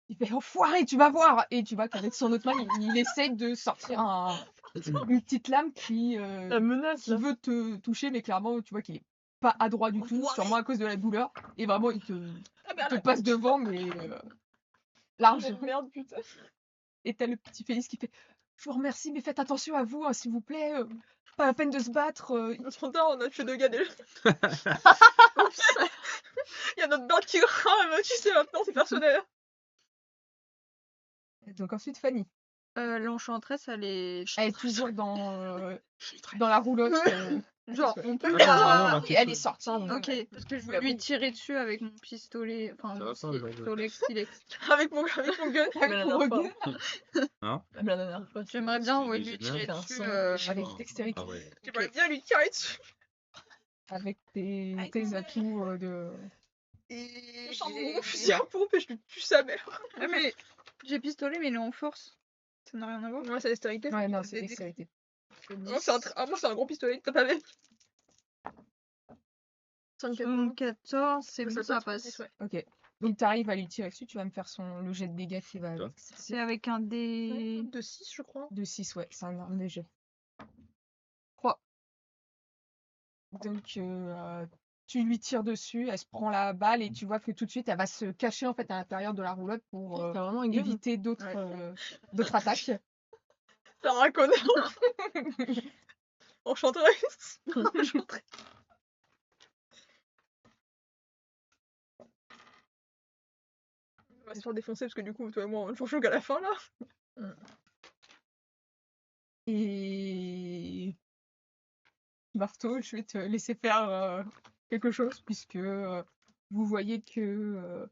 il fait enfoiré, tu vas voir! Et tu vois qu'avec son autre main, il essaie de sortir une petite lame qui La menace là. veut te toucher, mais clairement, tu vois qu'il est pas adroit du tout, sûrement à cause de la douleur. Et vraiment, il te passe devant, mais large. Merde, putain. Et t'as le petit Félix qui fait je vous remercie, mais faites attention à vous, hein, s'il vous plaît. Pas la peine de se battre. Trop tard, on a tué 2 gars déjà. Il y a notre barde qui rame, tu sais maintenant, c'est personnel. Donc ensuite, Fanny. L'enchantresse, elle est. Elle est toujours dans la roulotte. Genre, on peut Ah, pas. non, Et elle est sortie. Ok, parce que je voulais lui tirer dessus avec mon pistolet. Enfin, Ça va mon pas, aujourd'hui. pistolet stylex. Avec mon gun. Mais la dernière fois. Hein? Même la dernière fois. J'aimerais bien C'est ouais, lui génial. tirer Faire un dessus. son. avec dextérité. Ah ouais. J'aimerais bien lui tirer dessus. Avec tes atouts de. Je sens mon fusil à pompe et je lui tue sa mère. Ah, mais j'ai pistolet, mais il est en force. Ça n'a rien à voir. Ouais, c'est dextérité. Ouais, non, c'est dextérité. Moi, c'est un gros pistolet, t'as pas vu? 14, c'est bon, ça passe. passe. Ouais. Ok. Donc t'arrives à lui tirer dessus, tu vas me faire le jet de dégâts qui va Toi avec. C'est avec un dé. De 6, je crois. De 6, ouais, c'est un arme léger. 3. Donc tu lui tires dessus, elle se prend la balle et tu vois que tout de suite elle va se cacher en fait à l'intérieur de la roulotte pour T'as vraiment une gueule. éviter d'autres attaques. C'est un connard. Enchantresse. On va se faire défoncer parce que du coup, toi et moi, on joue qu'à la fin là. Et Marteau, je vais te laisser faire quelque chose puisque vous voyez que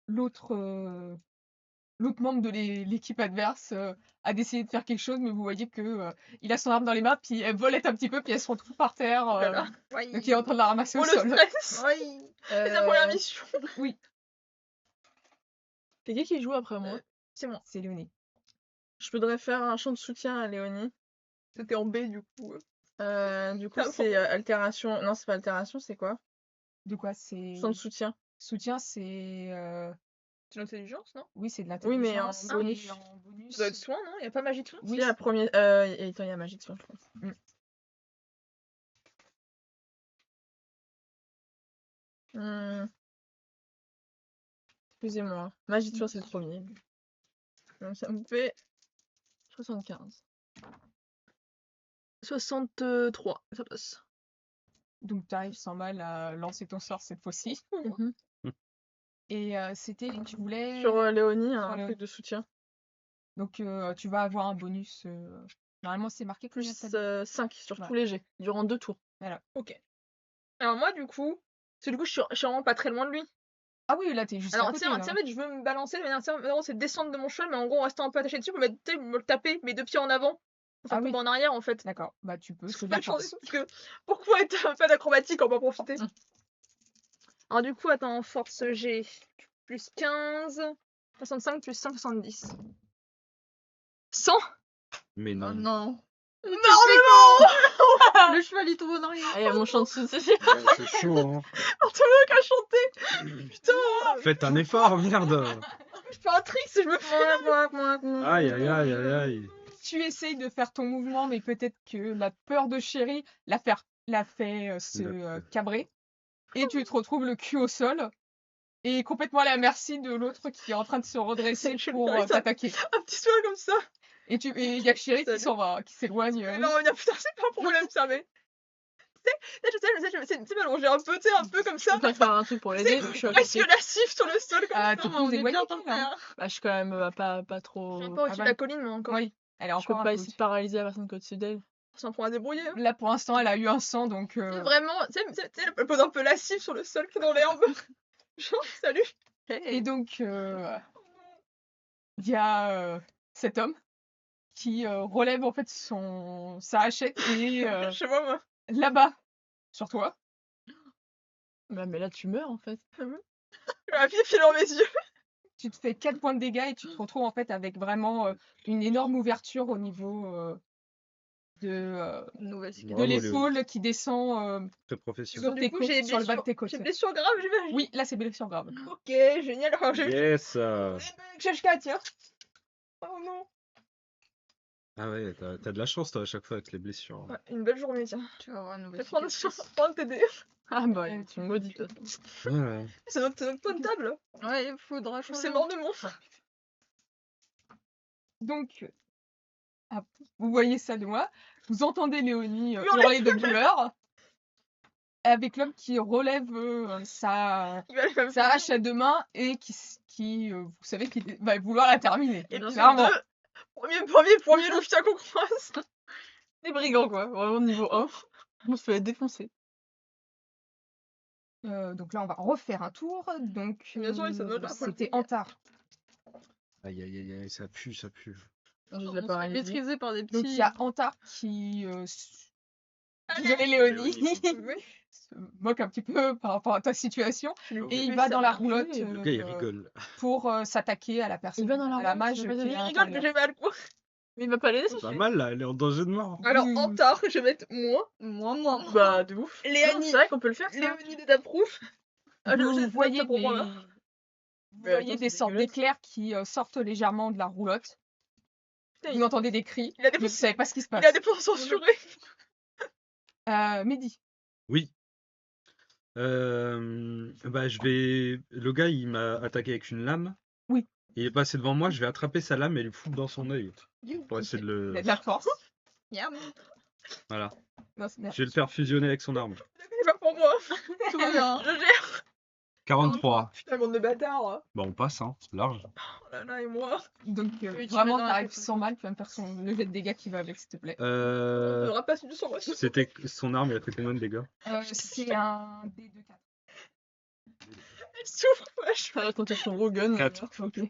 l'autre l'autre membre de l'équipe adverse a décidé de faire quelque chose, mais vous voyez que il a son arme dans les mains, puis elle volette un petit peu, puis elle se retrouve par terre. Oh là là. Donc il est en train de la ramasser Oh au le sol. stress. Oui. C'est sa première mission. Oui, C'est qui joue après moi? C'est moi. c'est Léonie. Je voudrais faire un chant de soutien à Léonie. C'était en B du coup. Du coup, Ah bon. c'est altération. Non, c'est pas altération, c'est quoi? De quoi c'est Chant de soutien. soutien, c'est C'est l'intelligence, non? oui, c'est de Oui, mais en l'intelligence. bonus. Et en bonus, Ça doit être soin, non? Y a pas magie de soin? Si, oui, la première. Attends, il y a magie de soin, je pense. Hmm. Excusez-moi. Magie de soin, c'est le premier. Donc ça me fait 75. 63, ça passe. donc tu arrives sans mal à lancer ton sort cette fois-ci. Mhm. Et c'était, tu voulais... Sur Léonie, un Léonie. truc de soutien. Donc tu vas avoir un bonus. Normalement, c'est marqué combien Plus t'as dit 5 sur Voilà. tous les jets, durant 2 tours. Ok. Alors moi du coup, parce que du coup je suis vraiment pas très loin de lui. Ah oui, là, t'es juste à Alors côté. tiens, là. tiens, mais je veux me balancer, mais non, c'est descendre de mon cheval, mais en gros en restant un peu attaché dessus pour me le taper, mes 2 pieds en avant. Enfin, Ah oui. tomber en arrière en fait. D'accord, bah tu peux, Parce c'est que, de la force. parce que pourquoi être un peu d'acrobatique, on va en profiter. Alors du coup, attends, en force j'ai plus 15, 65 plus 5, 70. 100. Mais Oh non. non. Non, Le cheval il tombe en arrière. Ah, il y a mon chant de soutien. C'est chaud, hein. tout le monde qui a chanté. Putain, Faites un effort, merde. je fais un trick si je me fais. Aïe, aïe, aïe, aïe, aïe. Tu essayes de faire ton mouvement, mais peut-être que la peur de Chéri l'a fait se cabrer. Et tu te retrouves le cul au sol. Et complètement à la merci de l'autre qui est en train de se redresser Je pour lui fais t'attaquer. Un petit soin comme ça. Et il y a Chéri qui Salut. s'en va, qui s'éloigne. Non, putain, c'est pas un problème ça, mais. Tu sais, je sais m'allonger un peu, tu sais, un peu comme ça. Je peux faire un truc pour l'aider. Je suis à Presque côté. lascif sur le sol comme Ah, ça. t'es Non, on plus est éloigné, bien par là. terre. Bah, je suis quand même pas trop. Je suis un peu au-dessus bah. de la colline, moi encore. Oui, elle est Je peux encore un pas peu essayer de au-dessus. paralyser la personne qui est au-dessus d'elle. C'est un point à débrouiller. Hein. Là, pour l'instant, elle a eu un sang, donc... C'est vraiment, tu sais, elle pose un peu lascif sur le sol qui est dans l'herbe. Genre, salut. Et donc, il y a cet homme qui relève en fait sa hachette et Je sais pas, moi. là-bas, sur toi, Bah, mais là, tu meurs en fait. Un pied file dans mes yeux. tu te fais 4 points de dégâts et tu te retrouves en fait avec vraiment une énorme ouverture au niveau de Nouvelle cicatrice. Bravo, Léo. l'épaule qui descend Très professionnel. sur tes côtes, sur le bas de tes côtes. J'ai blessure grave, j'imagine. Oui, là c'est blessure grave. Ok, génial. Alors, j'ai Yes. Cheshka, tiens. Oh non. Ah ouais, t'as de la chance toi à chaque fois avec les blessures. Ouais, une belle journée, tiens. Tu vas avoir une Je nouvelle vais prendre cicatrice. t'aider. Ah bah, tu me maudis toi. Ouais. C'est notre point de table. Ouais, il faudra changer. C'est mort de mon. Donc, vous voyez ça de moi, vous entendez Léonie Hurler hurler de douleur, avec l'homme qui relève sa Il va aller sa hache à 2 mains et qui vous savez qu'il va vouloir la terminer. Et Clairement. Premier loup-chien qu'on croise. Des brigands quoi, vraiment niveau 1. On se fait défoncer. Donc là, on va refaire un tour. Donc, Bien sûr, il se note, là, pour le c'était coup. Antar. Aïe aïe aïe aïe, ça pue, ça pue. Je On l'ai se fait paralysé. maîtriser par des petits. Donc, il y a Antar qui... désolé, Léonie. Léonie. se moque un petit peu par rapport à ta situation. Et il Mais va ça dans la m'a roulotte tué. Le gars il rigole. pour s'attaquer à la personne. Il va dans la à la roulotte, mage il va pas qui est dire, à Il rigole que l'intérieur. j'ai mal, quoi. Mais il va pas l'aider C'est pas mal là, elle est en danger de mort. Alors, Oui, oui. Antar, je vais mettre moi. Moi. Bah, de ouf. Léonie. C'est vrai qu'on peut le faire ça. Léonie d'approuve. Vous voyez pour moi, là. vous Mais voyez attends, des c'est sortes dégueulasse. d'éclairs qui sortent légèrement de la roulotte. Putain, Vous entendez des cris, il a des mais vous savez pas ce qui se passe. Il a des plans censurés. Mehdi. Oui. Bah le gars il m'a attaqué avec une lame. Oui. Il est passé devant moi, je vais attraper sa lame et lui foutre dans son œil. Pour essayer de Il le. a de la force. Miam. Voilà. Non, c'est bien. Je vais le faire fusionner avec son arme. C'est pas pour moi. Tout va bien. Je gère. 43. Putain, bande de bâtards. Bah on passe hein, c'est large. Oh là là, et moi. Donc Oui, tu vraiment, mets dans la t'arrives tête, sans mal, tu vas me faire le jet de dégâts qui va avec, s'il te plaît. On ne aura pas su sur moi. C'était son arme, il a fait combien de dégâts? C'est un dé de 4. Elle souffre, wesh. Ça va compter son gros gun. 4. Ok.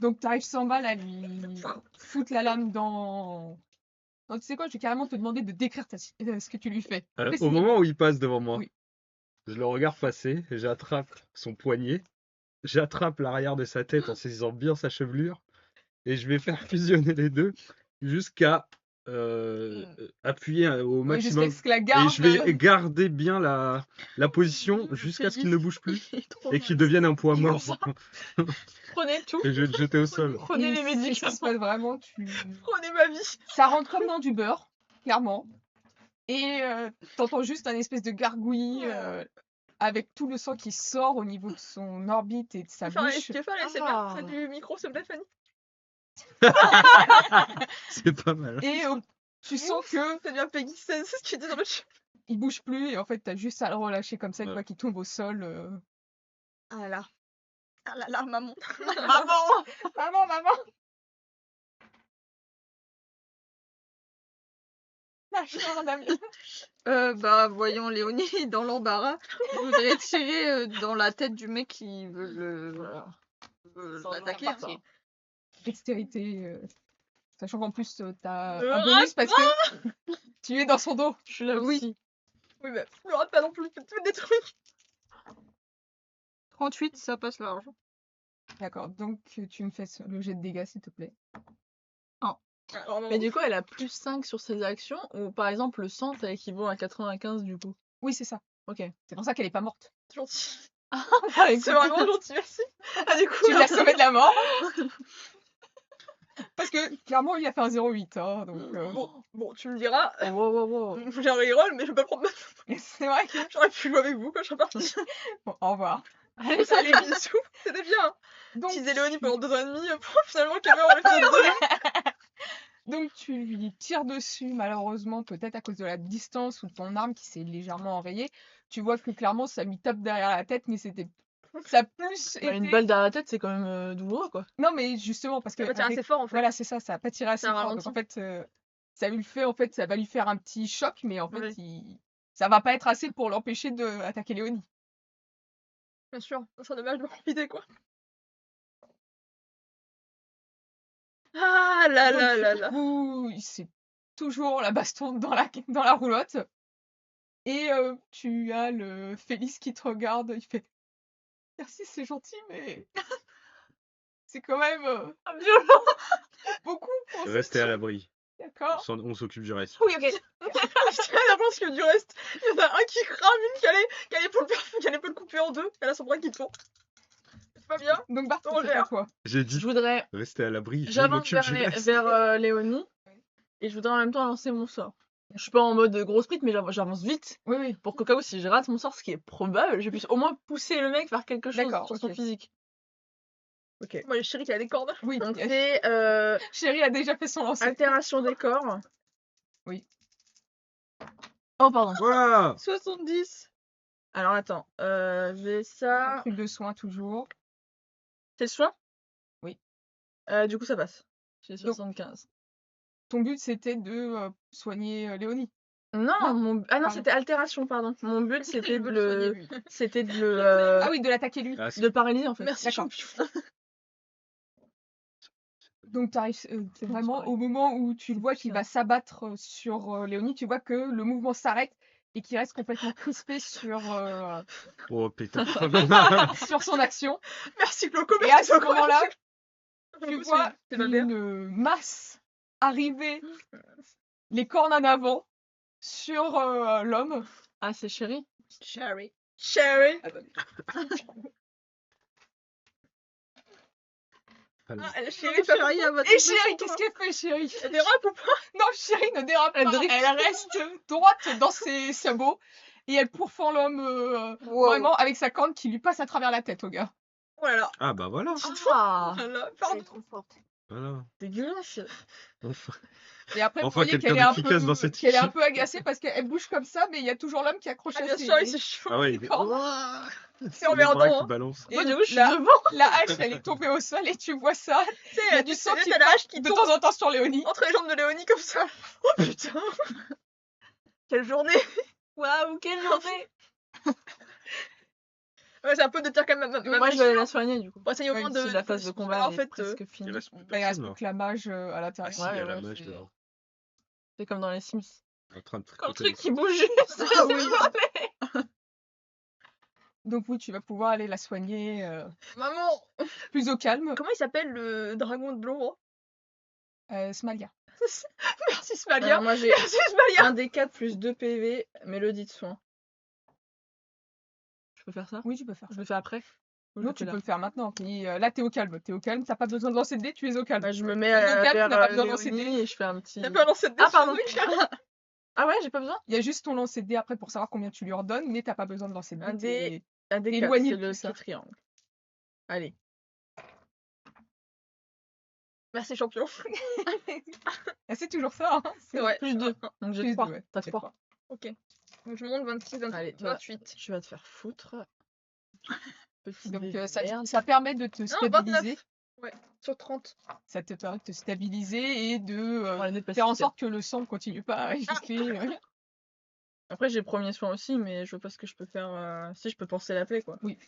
Donc t'arrives 100 balles à lui foutre la lame dans... Non, tu sais quoi, je vais carrément te demander de décrire ce que tu lui fais. Au Précisément. moment où il passe devant moi, Oui. je le regarde passer, j'attrape son poignet, j'attrape l'arrière de sa tête en saisissant bien sa chevelure, et je vais faire fusionner les deux jusqu'à appuyer au Ouais, jusqu'à maximum. ce que la Et garde... je vais garder bien la position jusqu'à ce qu'il ne bouge plus Il est trop et qu'il devienne un poids mort. Prenez tout. Et je vais le jeter au sol. Prenez les ce qui se médicaments. passe vraiment, Prenez ma vie. ça rentre comme dans du beurre, clairement. Et t'entends juste un espèce de gargouillis avec tout le sang qui sort au niveau de son orbite et de sa bouche. Tu veux faire l'ASMR Ah. près du micro, s'il te plaît, Fanny? C'est pas mal. Et tu sens que C'est bien Peggy 16, c'est ce qu'il dit dans le chat. il bouge plus et en fait t'as juste à le relâcher comme ça une Ouais. fois qu'il tombe au sol. Ah là. Ah là là, maman. Maman, maman, maman. Lâche-moi, Damien. Bah, voyons Léonie dans l'embarras. Je voudrais tirer dans la tête du mec qui veut l'attaquer. Sans Hein. Dextérité. Sachant qu'en plus t'as Le un bonus parce que tu es dans son dos. Je suis là Oui. aussi. Oui, mais ne rate pas non plus, fais tout des trucs. 38, ça passe large. D'accord, donc tu me fais le jet de dégâts s'il te plaît. Alors, non, Mais du coup, elle a plus 5 sur ses actions, ou par exemple, le 100, ça équivaut à 95 du coup. Oui, c'est ça. Ok. C'est pour ça qu'elle est pas morte. c'est gentil. Ah, C'est vraiment gentil, merci. Ah, du coup, Tu l'as sauvée de la mort. Parce que clairement, il a fait un 0,8. Hein, donc, bon, tu me diras, Oh, wow, wow, wow. j'ai un reroll, mais je vais pas prendre ma... c'est vrai que. J'aurais pu jouer avec vous quand je serais partie. Bon, au revoir. Allez, Allez, bisous. C'était bien. Hein. Donc, Teaser Léonie pendant 2 ans et demi, pour finalement qu'elle meurt en l'épisode 2. donc, tu lui tires dessus, malheureusement, peut-être à cause de la distance ou de ton arme qui s'est légèrement enrayée. Tu vois que clairement, ça lui tape derrière la tête, mais c'était. Ça a plus Bah, une été- balle derrière la tête, c'est quand même douloureux, quoi. Non, mais justement, parce que. Ça va tirer avec- assez fort en fait. Voilà, c'est ça, ça a pas tiré assez Ça fort. ralentit. Donc, en fait, ça lui fait, en fait, ça va lui faire un petit choc, mais en fait, Oui. ça va pas être assez pour l'empêcher d'attaquer Léonie. Bien sûr, c'est dommage de profiter quoi. Ah là Donc, là là là. c'est toujours la baston dans la roulotte. Et tu as le Félix qui te regarde, il fait merci, c'est gentil, mais c'est quand même Violent. beaucoup pour ce Restez à truc. l'abri. D'accord. On s'occupe du reste. Oui, ok. Je tiens à pense que du reste, il y en a un qui crame, une qui a l'épaule coupée en deux, elle a son bras qui tourne. C'est pas bien. Donc Bart, On c'est à gère. toi. J'ai dit Je voudrais. restez à l'abri. je J'avance m'occupe du reste. vers Léonie, et je voudrais en même temps lancer mon sort. Je suis pas en mode gros sprint, mais j'avance vite. Oui, oui. Pour qu'au cas où, si je rate mon sort, ce qui est probable, je puisse au moins pousser le mec vers quelque chose D'accord, sur son ok. physique. Ok. Moi, j'ai chéri qui a des cordes. Oui, Donc c'est Chérie a déjà fait son lancer. altération des corps. Oui. Oh, pardon. Voilà. 70. Alors attends, j'ai Un ça. truc de soin toujours. C'est le soin? Oui. Du coup, ça passe. J'ai Donc- 75. Ton but c'était de soigner Léonie. Non, Non, ah non, pardon. c'était altération, pardon. Mon but, c'était Il de veut le soigner, le, lui. c'était de le, Ah oui, de l'attaquer lui. Ah, de le paralyser en fait. Merci, D'accord. champion. Donc t'arrives, c'est vraiment au moment où tu le vois qu'il va s'abattre sur Léonie, tu vois que le mouvement s'arrête et qu'il reste complètement crispé Oh putain. sur son action. Merci, Cloco. Et à ce moment-là, tu vois c'est ma mère. une masse arriver, les cornes en avant, sur l'homme. Ah, c'est chéri. Cherry. Cherry. Alors, Ah, elle Chérie, chérie, chérie, elle va Et tomber chérie, sur qu'est-ce toi. qu'elle fait, chérie? Elle dérape ou pas? Non, chérie ne dérape Elle pas, drift. elle reste droite dans ses sabots et elle pourfend l'homme vraiment avec sa corne qui lui passe à travers la tête au gars. Oh là là. ah bah voilà. Ah, Voilà, elle est pardon. trop forte. Voilà. Dégueulasse. Enfin. Et après, vous Enfin, voyez quelqu'un qu'elle est, un d'efficace dans cette qu'elle est un équipe. peu agacée parce qu'elle bouge comme ça, mais il y a toujours l'homme qui accroche Ah, à bien ses... sûr, c'est chaud. Ah ouais, cornes. C'est en les bras merdant, qui hein. balancent. Et Moi, du coup, je suis la, devant. la hache, elle est tombée au sol et tu vois ça. Tu sais, Il y a elle du du sang qui à la hache qui de tombe temps en temps sur Léonie. entre les jambes de Léonie comme ça. Oh putain. Quelle journée. Waouh, quelle journée. Ouais, c'est un peu de dire quand même ma Moi, je vais aller la mission. soigner, du coup. Bon, essaye au Ouais, moins Si de la phase de combat en elle est fait, presque Il finie. reste plus Bah, il reste personne plus là. que la mage à Ah l'intérieur. si, il y a la Ouais, mage c'est dehors. c'est comme dans les Sims. En train de Quand le tricoter truc qui bouge juste, Ah oui. Donc oui, tu vas pouvoir aller la soigner Maman, plus au calme. comment il s'appelle le dragon de l'ombre? Smalia. Merci Smalia. Moi, j'ai Merci Smalia. 1 D4 plus 2 PV, mélodie de soin. Je peux faire ça? Oui, tu peux faire Je ça. le fais après? Ou je Non, le tu fais là? peux le faire maintenant. Puis, là, t'es au calme. T'es au calme. T'as pas besoin de lancer de dés, tu es au calme. Bah, je me mets Tu es au calme, vers tu n'as pas besoin de lancer de Léonie dés. et je fais un petit... T'as pas lancé de dés Ah, sur pardon. Luc. Ah ouais, j'ai pas besoin? Il y a juste ton lancer de dés après pour savoir combien tu lui ordonnes, mais t'as pas besoin de lancer de Un dés. dé, un dé 4, éloigné c'est de le tout ça. petit triangle. Allez. Merci champion. Ah, c'est toujours ça. Hein. C'est vrai. Plus 2. Donc j'ai Plus 3. deux, ouais. T'as C'est 3. trois. Ok. Donc je monte 26, 27, Allez, toi, 28. tu vas te faire foutre. Petit Donc bébé ça merde. permet de te Non, stabiliser. 29. Ouais, sur 30. Ça te permet de te stabiliser et de On va les dépasser, faire en tiens. sorte que le sang ne continue pas à gicler. Après, j'ai premier soin aussi, mais je vois pas ce que je peux faire. Si, je peux penser la plaie, quoi. Oui.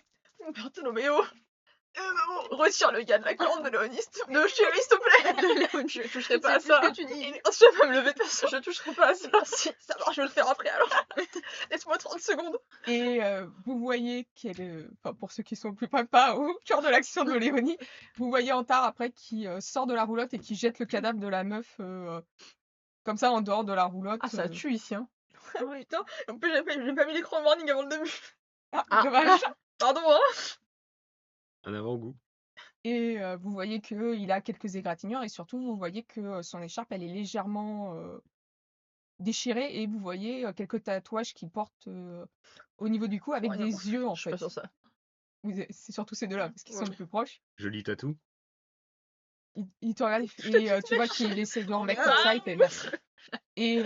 Bartholoméo. Maman, retire le gars de la corde de Léonie, de chérie, s'il te plaît. Je toucherai Je pas à sais plus ce ça. que tu dis. Je vais pas me lever de toute façon. Je toucherai pas à ça. Si, ça marche, je vais le faire après alors. Laisse-moi 30 secondes. Et vous voyez enfin, pour ceux qui sont plus pas au cœur de l'action de Léonie, vous voyez Antar après qui sort de la roulotte et qui jette le cadavre de la meuf comme ça en dehors de la roulotte. Ah, ça tue ici, hein. Oh putain, en plus j'ai pas mis l'écran de warning avant le début. Ah, dommage. Pardon, hein. Un avant-goût. Et vous voyez qu'il a quelques égratignures et surtout vous voyez que son écharpe elle est légèrement déchirée et vous voyez quelques tatouages qu'il porte au niveau du cou avec Rien. des yeux en Je suis fait. pas sur ça. C'est surtout ces deux-là parce qu'ils sont Ouais. les plus proches. Joli tatou. Il te regarde et tu vois qu'il essaie de remettre comme ça, il fait merci. Et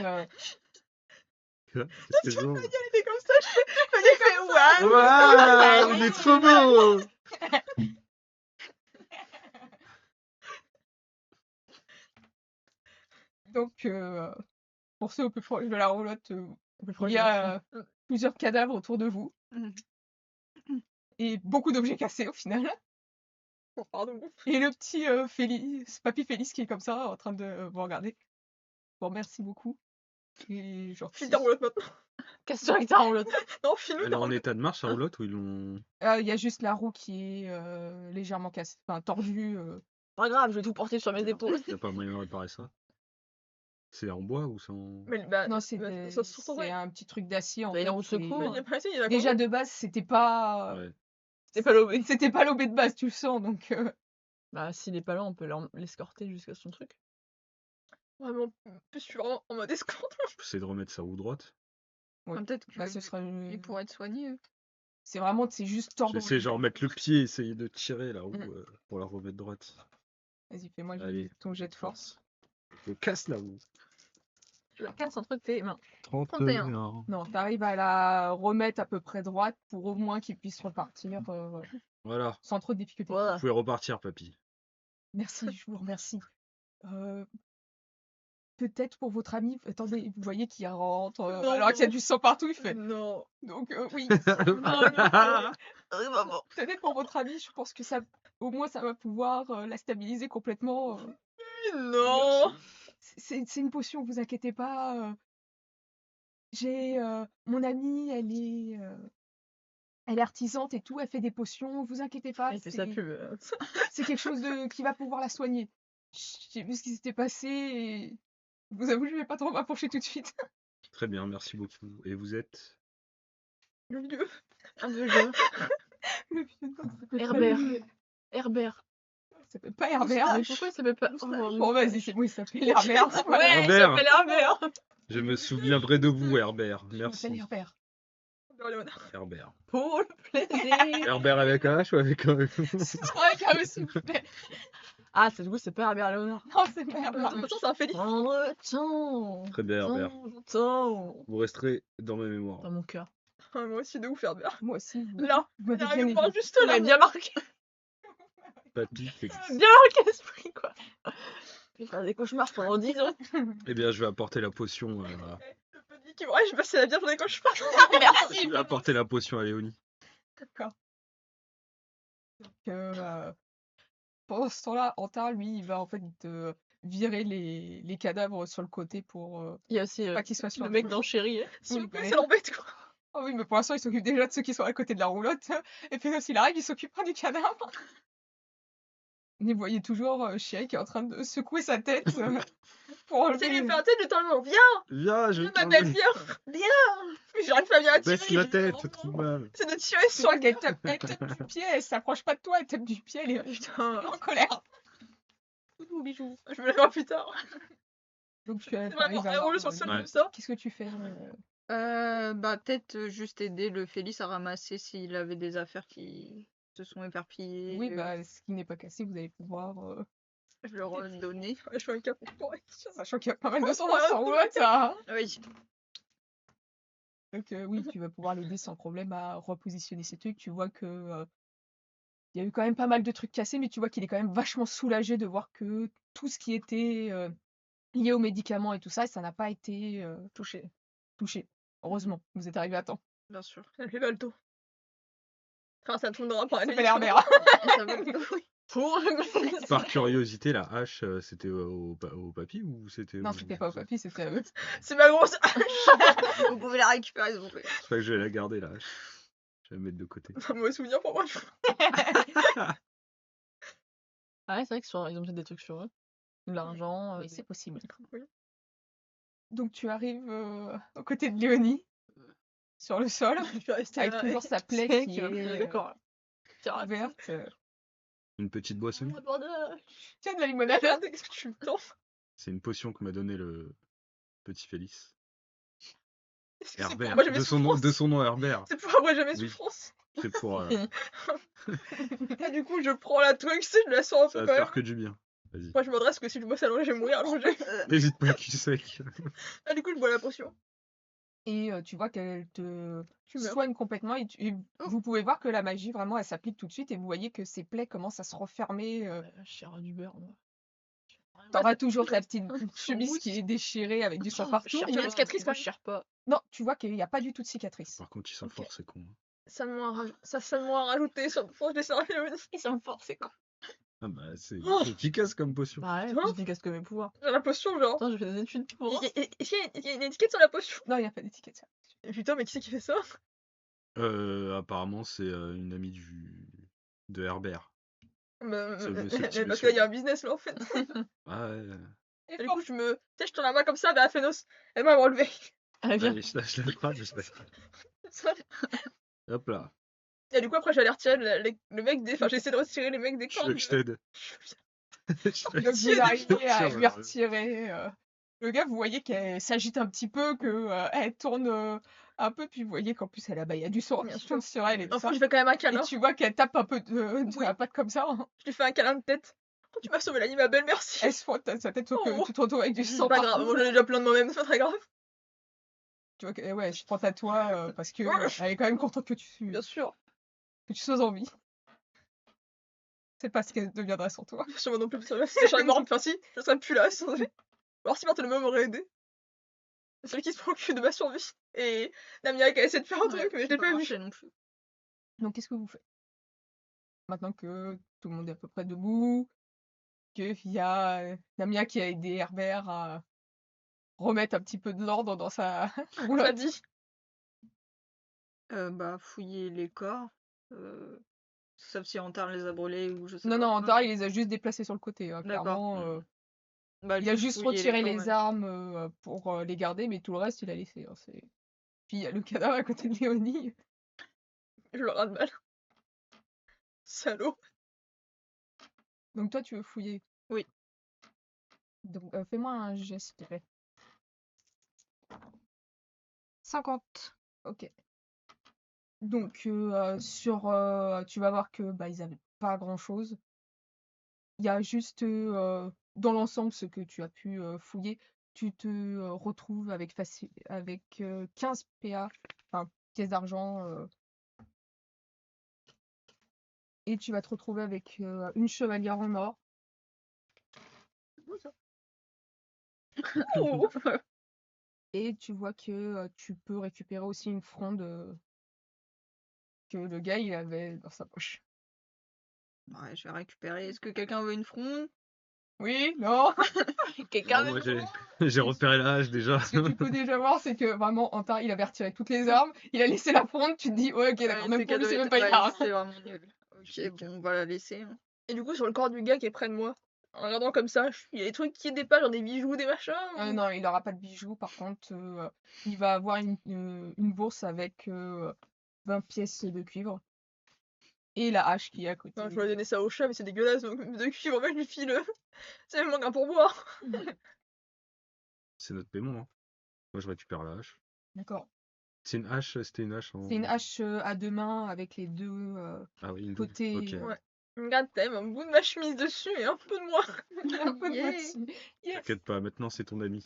Qu'est-ce que genre Il était comme ça, il fait ouais. Waouh, il est trop beau. donc pour ceux au plus proche de la roulotte, Plus proche il y de a l'action. plusieurs cadavres autour de vous Mhm. et beaucoup d'objets cassés au final. Oh, pardon. Et le petit papy Félix qui est comme ça en train de vous regarder. Bon, merci beaucoup. Et genre, File ta roulotte maintenant. Casse-toi avec ta roulotte. Non, file-nous Elle est ta en roulotte. état de marche, la roulotte, ou ils l'ont... il y a juste la roue qui est légèrement cassée, enfin tordue. Pas grave, je vais tout porter sur mes épaules. Il n'y a pas moyen de réparer ça. C'est en bois ou c'est en... Mais bah, Non, c'est ça se retrouve. c'est un petit truc d'acier en T'as une fait. roue de secours. Il y a pas essayé, il y a Déjà de base, c'était pas Ouais. C'était pas lobé. c'était pas l'obé de base, tu le sens donc Bah, s'il est pas là, on peut l'escorter jusqu'à son truc. Vraiment, je suis vraiment en mode escompte. Essayer de remettre sa roue droite. Oui. Enfin, peut-être que bah, ce sera il pourrait être soigné. c'est vraiment c'est juste tordre. J'essaie genre mettre le pied, essayer de tirer la roue Mm. pour la remettre droite. Vas-y, fais-moi Allez. ton jet de force. Je casse la roue. Je la casse entre tes mains. 31. Non, t'arrives à la remettre à peu près droite pour au moins qu'il puisse repartir Voilà. sans trop de difficultés. Voilà. Vous pouvez repartir, papy. Merci, je vous remercie. Peut-être pour votre ami, attendez, vous voyez qu'il rentre, Non. alors qu'il y a du sang partout, il fait. Non. Donc oui, Maman. peut-être pour votre ami, je pense que ça, au moins, ça va pouvoir la stabiliser complètement. Non. C'est une potion, vous inquiétez pas. J'ai mon amie, elle est artisante et tout, elle fait des potions, vous inquiétez pas. Elle fait sa pub. C'est quelque chose qui va pouvoir la soigner. J'ai vu ce qui s'était passé et je vous avoue, je vais pas trop m'approcher tout de suite. Très bien, merci beaucoup. Et vous êtes... Le vieux. Un vieux jeu. Le vieux nom, ça s'appelle pas Herbert. lui. Herbert. Ça s'appelle pas Herbert. Mais pourquoi il s'appelle pas... Bon, vas-y, c'est bon, il s'appelle Herbert. c'est pas grave. Ouais, il Herbert. s'appelle Herbert. Je me souviendrai de vous, Herbert. Il s'appelle Merci. Herbert. Herbert. Pour le plaisir. Herbert avec un H ou avec un... Ouais, quand même, s'il vous plaît. Ah, c'est du coup, c'est pas Herbert Léonard. Non, c'est pas De Herbert. toute façon, c'est un Félix. Prendre le temps. Très bien, Herbert. Prendre le temps. Vous resterez dans ma mémoire. Dans mon cœur. Ah, moi aussi, de ouf, Herbert. Moi aussi. Là, vous m'avez il bien arrive aidé. pas juste Il là. a bien marqué. Papy Félix. Bien marqué l'esprit, quoi. Je vais faire des cauchemars pendant 10 ans. Eh bien, je vais apporter la potion. Le petit qui me je vais passer la bière pour des cauchemars. Merci. Je vais apporter la potion à Léonie. D'accord. Que pendant ce temps-là, Antar, lui, il va en fait virer les cadavres sur le côté pour Il y a aussi pas qu'ils soient sur le le mec feu. dans Chéri. S'il Oui, vous plaît, bah, ça l'embête, quoi. oh oui, mais pour l'instant, il s'occupe déjà de ceux qui sont à côté de la roulotte. Et puis, s'il arrive, il s'occupera du cadavre. Et vous voyez toujours Chéri qui est en train de secouer sa tête pour Essaye de enlever. lui faire la tête, je t'en demande. Viens, Viens, je vais ma belle, t'enlever. viens. Mais j'arrive pas bien à tirer. Baisse la j'ai tête, vraiment- trop mal. C'est de tirer Tu sur vois le qu'elle tape du pied, elle s'approche pas de toi, elle tape du pied, elle est Putain, en colère. Bisous, bisous. je me la vois plus tard. Donc tu C'est arrives vraiment à un voir, rouleau sur le sol Ouais. comme ça. Qu'est-ce que tu fais Bah peut-être juste aider le Félix à ramasser s'il avait des affaires qui se sont éparpillées. Oui, bah, ce qui n'est pas cassé, vous allez pouvoir. Je leur redonner. Je fais un cap pour Sachant qu'il y a pas mal de Oh, sang ouais, dans sa roulotte, ça. Oui. Donc oui, tu vas pouvoir l'aider sans problème à repositionner ses trucs. Tu vois que il y a eu quand même pas mal de trucs cassés, mais tu vois qu'il est quand même vachement soulagé de voir que tout ce qui était lié aux médicaments et tout ça, ça n'a pas été touché. Heureusement, vous êtes arrivé à temps. Bien sûr. Elle fait Balto. Enfin, ça tournera par Ça la s'appelle Herbert. Ça va- oui. Pour Par curiosité, la hache, c'était au papy ou c'était Non, c'était pas au papy, c'était à eux. C'est ma grosse hache. Vous pouvez la récupérer s'il vous plaît. C'est pas que je vais la garder, la hache. Je vais la mettre de côté. Un mauvais souvenir pour moi. Ah ouais, c'est vrai qu'ils ont peut-être des trucs sur eux. De l'argent. Oui, c'est possible. Oui. Donc tu arrives aux côtés de Léonie, sur le sol, Je vais rester avec là. toujours sa plaie C'est qui qui est D'accord. ouverte. Une petite boisson. Tiens, de la limonade. Qu'est-ce que tu me tends? C'est une potion que m'a donné le petit Félix. Est-ce que c'est pour Herbert. moi jamais De son nom Herbert. C'est pour après jamais Oui. souffrance. C'est pour. Et du coup, je prends la Twix, je la sors un Ça peu va quand te même. faire que du bien. Vas-y. Moi, je m'adresse que si je bosse allongé, je vais mourir allongé. N'hésite pas, cul sec. Ah, du coup, je bois la potion. Et tu vois qu'elle te Tu meurs. soigne complètement et Oh. vous pouvez voir que la magie vraiment elle s'applique tout de suite et vous voyez que ses plaies commencent à se refermer. Cher du beurre, moi. T'auras toujours ta petite Sur chemise mousse. qui est déchirée avec du sang Oh, partout. cher Il y a une pas, cicatrice, moi, quand je cherche pas. Non, tu vois qu'il n'y a pas du tout de cicatrice. Par contre, il sent Ok. fort, c'est con. Ça me m'a rajouté sur le fond, je l'ai servi à Ils sont forts, c'est con. Ah bah, c'est Oh. efficace comme potion. Bah ouais, Hein plus efficace que mes pouvoirs. J'ai la potion, genre. Attends, j'ai fait des études pour. Est-ce qu'il y a une étiquette sur la potion? Non, il n'y a pas d'étiquette. Ça. Putain, mais qui c'est qui fait ça? Apparemment, c'est une amie de Herbert. Bah, Ce mais petit parce monsieur. qu'il y a un business là en fait. Ah ouais. Et Et du fort. coup, tu sais, je tends la main comme ça vers la Fénos. Elle m'a relevé. Allez, viens. Allez, je la frappe, je la- Hop là. Et du coup, après, j'allais retirer le mec des. Enfin, j'ai essayé de retirer les mecs des Je veux cordes. que je t'aide. Donc vous arrivez à lui retirer. Le gars, vous voyez qu'elle s'agite un petit peu, qu'elle tourne un peu, puis vous voyez qu'en plus il y a du sang Bien qui sûr. tombe sur elle et tout Enfin, ça. je fais quand même un Et câlin. tu vois qu'elle tape un peu de Oui. la patte comme ça. Hein. Je lui fais un câlin de tête. Oh, tu m'as sauvé la vie, ma belle, merci. Elle se frotte sa tête sauf que Oh. tu te retrouves avec du C'est sang pas partout. grave, moi j'en ai déjà plein de moi-même, c'est pas très grave. Tu vois que, ouais, je prends à toi parce que elle est quand même contente que Bien sûr. sois en vie. C'est pas ce qu'elle deviendrait sans toi. Bien sûr, moi non plus, parce que si j'arrive mort, enfin si, je serais plus là. Alors si Bartholomew m'aurait aidé. C'est celui qui se préoccupe de ma survie. Et Namia qui a essayé de faire un truc, mais je l'ai pas vu. marché non plus. Donc qu'est-ce que vous faites? Maintenant que tout le monde est à peu près debout, qu'il y a Namia qui a aidé Herbert à remettre un petit peu de l'ordre dans sa On l'a roulotte. dit. Bah fouiller les corps. Sauf si Antar les a brûlés ou je sais Non, pas. non, Antar, il les a juste déplacés sur le côté. Hein, D'accord. clairement, Bah, il a du coup, juste fouiller retiré corps, les ouais. armes pour les garder, mais tout le reste, il a laissé. Hein, Puis il y a le cadavre à côté de Léonie. Je le rate mal. Salaud. Donc toi, tu veux fouiller? Oui. Donc fais-moi un geste, s'il te plaît. 50. Ok. Donc tu vas voir que bah ils avaient pas grand-chose. Il y a juste dans l'ensemble ce que tu as pu fouiller, tu te retrouves avec 15 PA, enfin pièces d'argent, et tu vas te retrouver avec une chevalière en or. Oh. Et tu vois que tu peux récupérer aussi une fronde que le gars il avait dans sa poche. Ouais, je vais récupérer. Est-ce que quelqu'un veut une fronde? Oui, non. Quelqu'un Non, moi veut j'ai repéré la hache déjà. Ce que tu peux déjà voir, c'est que vraiment, Antar, il avait retiré toutes les armes, il a laissé la fronde, tu te dis, ouais, ok, d'accord, Ouais, même c'est pour lui, c'est même cadeau, pas une ouais, arme. c'est vraiment nul. Ok, bon, on va la laisser, hein. Et du coup, sur le corps du gars qui est près de moi, en regardant comme ça, il y a des trucs qui dépassent, genre des bijoux, des machins. ou- Non, il aura pas de bijoux, par contre, il va avoir une bourse avec 20 pièces de cuivre et la hache qui est à côté. Enfin, je vais donner ça au chat, mais c'est dégueulasse, donc de cuivre, en fait, je lui file. Ça me manque un pourboire. C'est notre paiement, hein. Moi je récupère la hache. D'accord. C'est une hache, c'était une hache en. C'est une hache à deux mains avec les deux Ah oui, une double. côtés. Ok. Ouais. Regarde, t'as même un bout de ma chemise dessus et un peu de moi. un peu de Yeah. moitié. Yes. T'inquiète pas, maintenant c'est ton ami.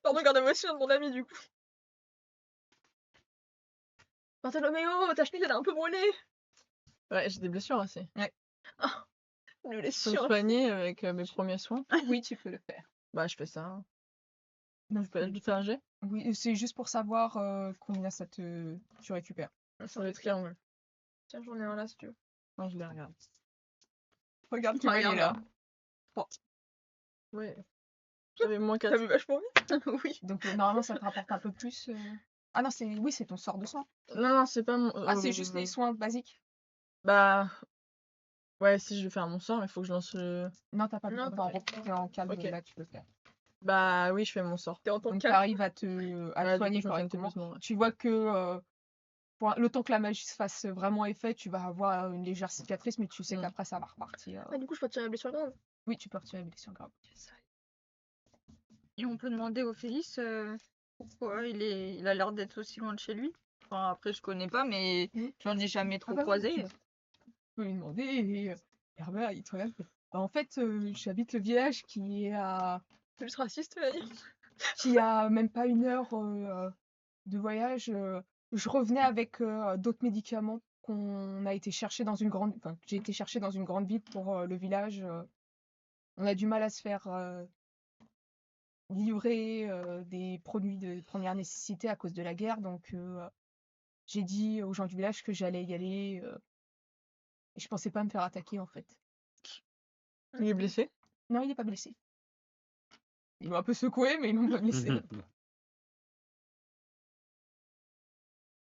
Pardon, garde-moi aussi de mon ami, du coup. Bartholoméo, ta chemise, elle est un peu brûlée. Ouais, j'ai des blessures aussi. Une Je peux me blessure. soigner avec mes premiers soins. Oui, tu peux le faire. Bah, je fais ça. Donc, Je peux faire un jet? oui, c'est juste pour savoir combien tu récupères. Sur les triangles. Tiens, j'en ai un là, si tu veux. Non, je les regarde. Regarde, tu vois, il est Regarde, là. Ouais. J'avais moins T'as 4. vu vachement vite. Oui. Donc normalement, ça te rapporte un peu plus. Ah non, oui, c'est ton sort de soin. Non, non, c'est pas mon. Ah, c'est juste les soins basiques. Bah. Ouais, si je vais faire mon sort, il faut que je lance le. Non, t'as pas Non, besoin. T'es en calme, Ok. là, tu peux le faire. Bah oui, je fais mon sort. T'es en ton Donc calme. t'arrives à te Ouais, du soigner coup, je me soigne tout correctement. doucement, ouais. Tu vois que le temps que la magie se fasse vraiment effet, tu vas avoir une légère cicatrice, mais tu sais Mm. qu'après ça va repartir. Ah, du coup, je peux retirer la blessure grave. Oui, tu peux retirer les blessures graves. Et on peut demander au Félix pourquoi il a l'air d'être aussi loin de chez lui. Enfin, après, je connais pas, mais Mhm. j'en ai jamais trop Ah bah oui, croisé. tu peux lui demander et Herbert, il te regarde. Bah, en fait, j'habite le village qui est C'est juste raciste, tu vas dire. qui a même pas une heure de voyage. Je revenais avec d'autres médicaments qu'on a été chercher dans une grande, enfin, que j'ai été chercher dans une grande ville pour le village. On a du mal à se faire livrer des produits de première nécessité à cause de la guerre, donc j'ai dit aux gens du village que j'allais y aller. Et je pensais pas me faire attaquer en fait. Il est blessé? Non, il est pas blessé. Ils m'ont un peu secoué, mais ils m'ont pas blessé.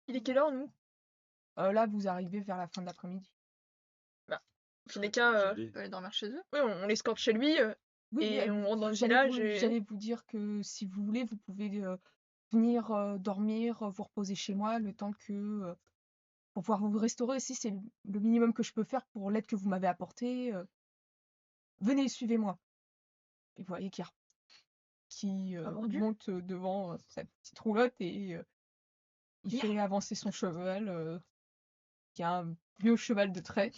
Il est quelle heure, nous? Là, vous arrivez vers la fin de l'après-midi. Bah, dans tous les cas, On peut aller dormir chez eux. oui, on l'escorte chez lui. Oui, Et on rentre dans le j'allais village et- j'allais vous dire que si vous voulez, vous pouvez venir dormir, vous reposer chez moi le temps que pour pouvoir vous restaurer aussi, c'est le minimum que je peux faire pour l'aide que vous m'avez apportée. Venez, suivez-moi. Et vous voyez qui vendu monte devant sa petite roulotte et il Yeah. fait avancer son cheval, qui est un vieux cheval de trait.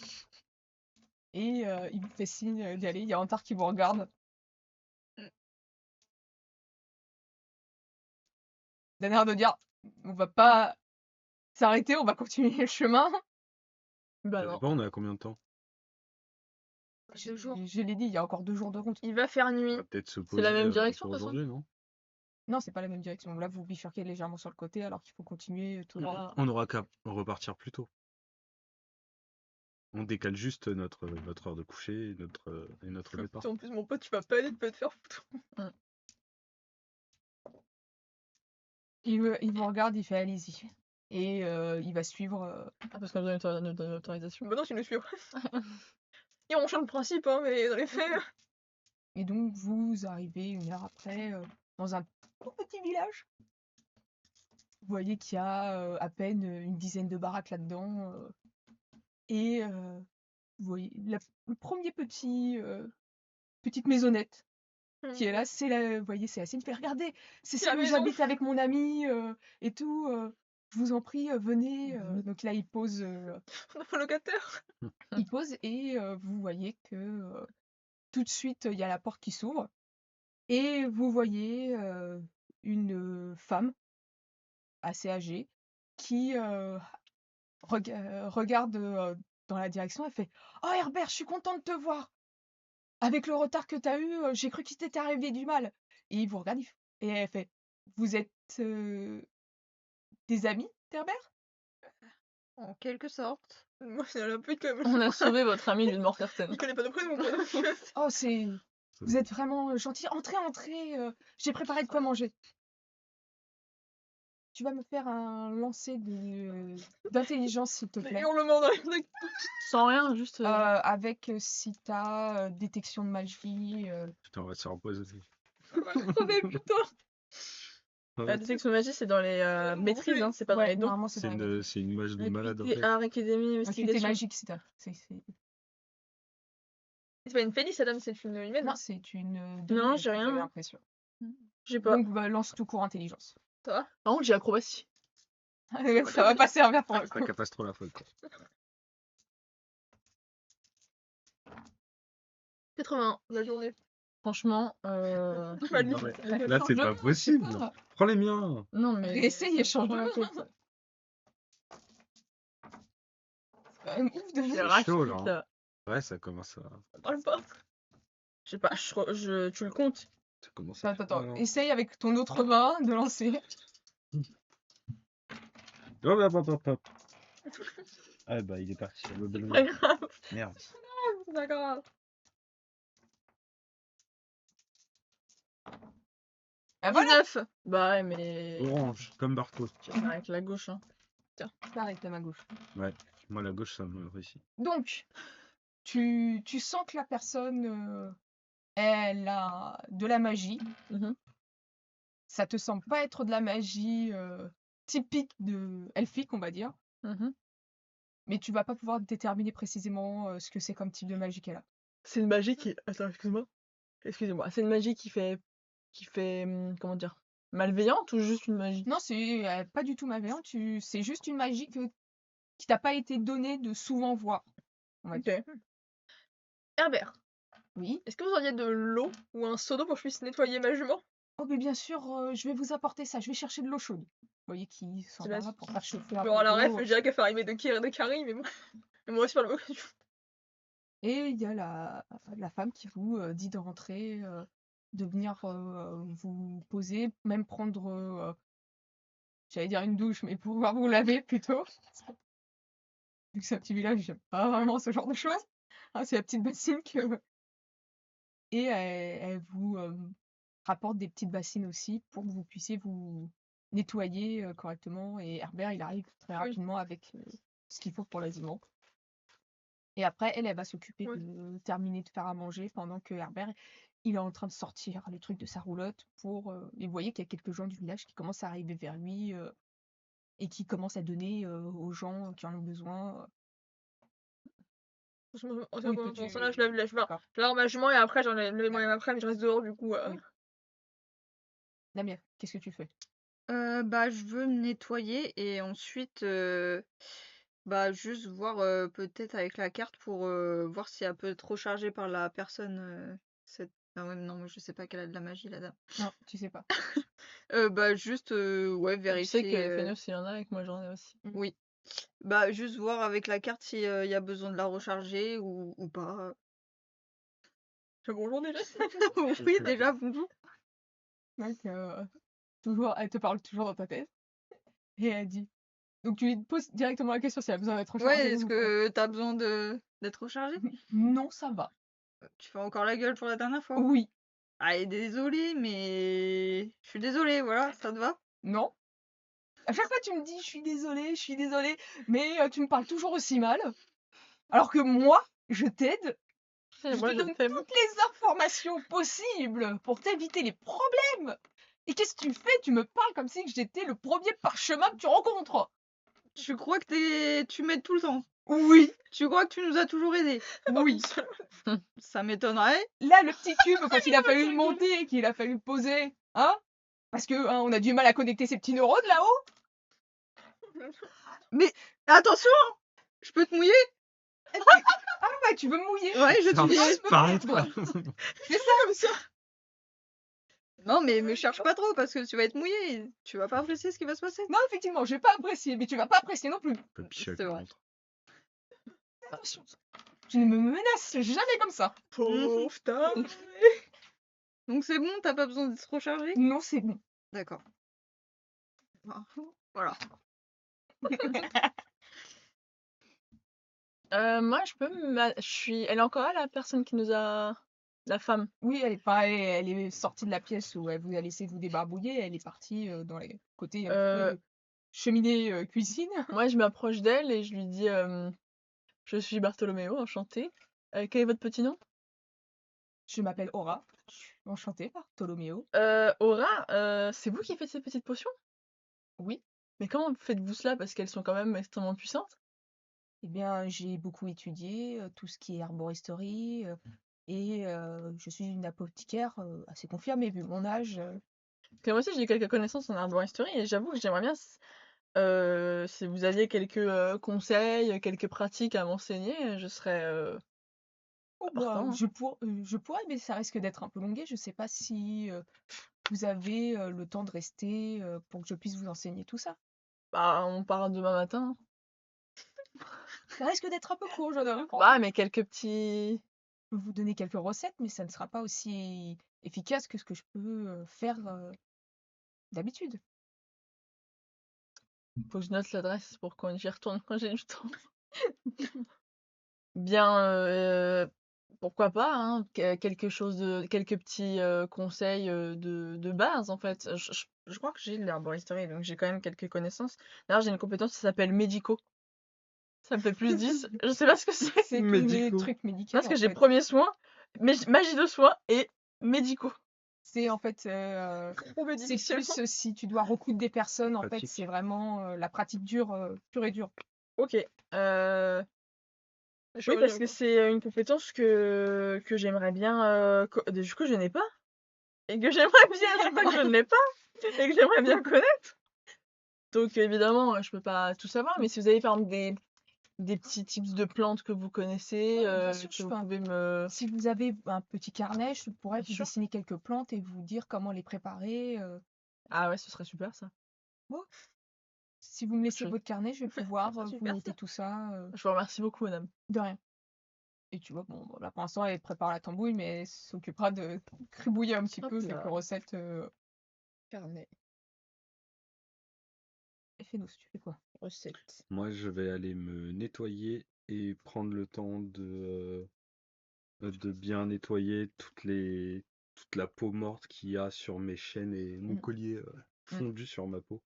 Et il vous fait signe d'y aller. Il y a Antar qui vous regarde. D'un air de dire, on va pas s'arrêter, on va continuer le chemin. Bah Ça non. dépend, on est à combien de temps? 2 jours. Je l'ai dit, il y a encore 2 jours de route. Il va faire nuit. On va peut-être se C'est poser la même direction, pour de toute façon? aujourd'hui, non? Non, c'est pas la même direction. Là, vous bifurquez légèrement sur le côté alors qu'il faut continuer tout droit. On aura qu'à repartir plus tôt. On décale juste notre heure de coucher et notre départ. En plus, mon pote, tu vas pas aller, tu peux te faire foutre. Il vous regarde, il fait allez-y. Et il va suivre. Ah, parce qu'on a besoin d'une autorisation. Bah non, tu nous suis. Et on change le principe, hein, mais dans les faits. Et donc, vous arrivez une heure après dans un tout petit village. Vous voyez qu'il y a à peine une dizaine de baraques là-dedans. Et vous voyez le premier petite maisonnette qui est là, c'est la, vous voyez, c'est Assine, il fait regardez, c'est C'est la celle où maison. j'habite avec mon ami et tout. Je vous en prie, venez. Donc là, il pose On a pas locataire. et vous voyez que tout de suite, il y a la porte qui s'ouvre et vous voyez une femme assez âgée qui regarde dans la direction. Elle fait « Oh Herbert, je suis contente de te voir. Avec le retard que tu as eu, j'ai cru qu'il t'était arrivé du mal. » Et il vous regarde et elle fait « Vous êtes des amis d'Herbert ?» En quelque sorte. Moi, c'est un peu comme. On a sauvé votre ami d'une mort certaine. Je connais pas de prénom, quoi. Oh, vous êtes vraiment gentil. Entrez, entrez. J'ai préparé de quoi manger. Tu vas me faire un lancer d'intelligence, s'il te Des plaît. hurlements dans les trucs. Sans rien, juste. Avec si t'as détection de magie. Putain, on va se faire empoisonner. Crever, putain. La détection de magie, c'est dans les maîtrises, hein, c'est pas dans les dons. normalement, c'est dans les C'est une image de malade en Réputé fait. art, académie, Acuité investigation. magique, c'est ça. C'est pas une Félice, Adam, c'est une humaine. Non, c'est une. Non, j'ai j'avais rien. l'impression. J'ai pas. Donc, lance tout court intelligence. Toi Par contre, j'ai acrobatie. Ça va pas servir pour La l'instant. catastrophe la faute. Quoi. 80 la journée. Franchement, Non, mais là, c'est pas possible. Prends les miens. non mais. Essaye et change de côté. C'est quand même ouf de C'est faire. rapide, chaud, là, hein. là. Ouais, ça commence à. Parle pas. Je sais pas, tu le comptes. Ça commence à Attends, faire- essaye avec ton autre main de lancer. Hop, hop, hop, hop, hop. Ah bah, il est parti sur le bel Pas grave. Merde. C'est pas grave. Ah voilà. 19. Bah ouais, mais. Orange, comme Barco. Tu vas faire avec la gauche, hein. T'arrêtes à ma gauche. Ouais, moi la gauche ça me réussit. Donc, tu sens que la personne, elle a de la magie. Mhm. Ça te semble pas être de la magie typique de elfique, on va dire. Mhm. Mais tu vas pas pouvoir déterminer précisément ce que c'est comme type de magie qu'elle a. C'est une magie qui. Attends, excuse-moi. Excusez-moi. C'est une magie qui fait. Comment dire? Malveillante ou juste une magie? Non, c'est pas du tout malveillant. C'est juste une magie qui t'a pas été donnée de souvent voir. On va dire. Ok. Herbert, Oui. est-ce que vous auriez de l'eau ou un seau d'eau pour que je puisse nettoyer ma jument? Oh, mais bien sûr, je vais vous apporter ça. Je vais chercher de l'eau chaude. Vous voyez qui s'en C'est va la- là pour faire chauffer un Bon, peu la ref, d'eau. je dirais qu'elle fait arriver de Kir et de Carrie, mais bon. Mais moi aussi, par le Et il y a la femme qui vous dit de rentrer, de venir vous poser, même prendre, j'allais dire une douche, mais pouvoir vous laver plutôt. Vu que c'est un petit village, j'aime pas vraiment ce genre de choses. Hein, c'est la petite bassine que. Et elle vous rapporte des petites bassines aussi pour que vous puissiez vous nettoyer correctement. Et Herbert, il arrive très rapidement avec ce qu'il faut pour la jument. Et après, elle va s'occuper Ouais. de terminer de faire à manger pendant que Herbert, il est en train de sortir les trucs de sa roulotte pour. Et vous voyez qu'il y a quelques gens du village qui commencent à arriver vers lui et qui commencent à donner aux gens qui en ont besoin. Oui, que Pour tu- ça, là, je lave D'accord. ma jument et après, j'en ai moi-même après, mais je reste dehors, du coup. Oui. Damien, qu'est-ce que tu fais? Bah, je veux me nettoyer et ensuite, bah, juste voir peut-être avec la carte pour voir si elle peut être rechargée par la personne. Ah ouais, non, moi je sais pas qu'elle a de la magie, la dame. Non, tu sais pas. Bah, juste, ouais, Tu sais vérifier. que Phénos, il y en a avec moi, j'en ai aussi. Oui. Bah, juste voir avec la carte si il y a besoin de la recharger ou pas. Bonjour déjà. Oui, déjà, bonjour. Donc, toujours, elle te parle toujours dans ta tête. Et elle dit. Donc, tu lui poses directement la question si elle a besoin d'être Ouais, rechargée est-ce ou pas. que t'as besoin d'être rechargé? Non, ça va. Tu fais encore la gueule pour la dernière fois? Oui. Ah, et désolée, mais je suis désolée, voilà, ça te va? Non. À chaque fois, tu me dis je suis désolée, mais tu me parles toujours aussi mal. Alors que moi, je t'aide, je Moi, te je donne t'aime. toutes les informations possibles pour t'éviter les problèmes. Et qu'est-ce que tu fais? Tu me parles comme si j'étais le premier parchemin que tu rencontres. Tu crois que tu m'aides tout le temps? Oui, Tu crois que tu nous as toujours aidés? oui. Ça m'étonnerait. Là, le petit cube, quand il a fallu le monter et qu'il a fallu le poser, hein? Parce que hein, on a du mal à connecter ces petits neurones là-haut. Mais attention! Je peux te mouiller? Ah ouais, tu veux me mouiller? Ouais, je te Non, mouille. c'est pareil, toi. C'est ça comme ça. Non, mais me cherche pas trop parce que tu vas être mouillé et tu vas pas apprécier ce qui va se passer. Non, effectivement, je vais pas apprécier, mais tu vas pas apprécier non plus. Peut picher avec C'est le vrai. ventre. Attention. Tu ne me menaces jamais comme ça. Pauvre dame. Donc c'est bon, t'as pas besoin de se recharger? Non, c'est bon. D'accord. Voilà. Moi, elle est encore là, la personne qui nous a... La femme. Oui, elle est pas elle est sortie de la pièce où elle vous a laissé vous débarbouiller, elle est partie, dans les côtés un Euh, peu cheminée, cuisine. Moi, je m'approche d'elle et je lui dis je suis Bartholoméo, enchantée. Quel est votre petit nom? Je m'appelle Aura, enchantée, Bartholoméo. Aura, c'est vous qui faites ces petites potions? Oui, Mais comment faites-vous cela? Parce qu'elles sont quand même extrêmement puissantes. eh bien, j'ai beaucoup étudié, tout ce qui est herboristerie, et je suis une apothicaire, assez confirmée vu mon âge. Parce que moi aussi, j'ai quelques connaissances en herboristerie et j'avoue que j'aimerais bien, si vous aviez quelques conseils, quelques pratiques à m'enseigner, je serais Oh bah, partant, hein. je pourrais, mais ça risque d'être un peu longué. Je sais pas si, vous avez, le temps de rester, pour que je puisse vous enseigner tout ça? Bah, on part demain matin. Ça risque d'être un peu court, je dois avouer. Bah, mais quelques petits... Je peux vous donner quelques recettes, mais ça ne sera pas aussi efficace que ce que je peux, faire, d'habitude. Faut que je note l'adresse pour quand j'y retourne quand j'ai du temps. Bien, pourquoi pas, hein, quelques petits conseils de base en fait. Je crois que j'ai de l'herboristerie, donc j'ai quand même quelques connaissances. D'ailleurs, j'ai une compétence qui s'appelle médico. Ça me fait plus 10. Je sais pas ce que c'est. C'est tous les Médicaux. trucs médicaux, Parce que en j'ai fait. premier soin, magie de soin et médicaux. C'est en fait, Trop c'est difficile. plus, si tu dois recoudre des personnes, en fait, Pratique. c'est vraiment, la pratique dure, pure et dure. Ok. Je Oui, parce reviens, que quoi. c'est une compétence que j'aimerais bien. Du coup, je n'ai pas. Et que j'aimerais bien. C'est pas que je ne l'ai pas. Et que j'aimerais bien connaître. Donc, évidemment, je peux pas tout savoir. Mais si vous avez par exemple des petits tips de plantes que vous connaissez, Ouais, bien sûr, que je vous peux pouvez me. si vous avez un petit carnet, je pourrais Bien vous sûr. dessiner quelques plantes et vous dire comment les préparer, Ah ouais, ce serait super ça. oh, si vous me laissez Je, votre carnet, je vais pouvoir, C'est vous super, noter ça. tout ça, je vous remercie beaucoup, madame. de rien. Et tu vois, bon, là, pour l'instant, elle prépare la tambouille, mais elle s'occupera de cribouiller un petit Hop peu là. quelques recettes, Carnet, et fais-nous, tu fais quoi? recette. Moi, je vais aller me nettoyer et prendre le temps de bien nettoyer toute la peau morte qu'il y a sur mes chaînes et mon Mmh. collier fondu sur ma peau.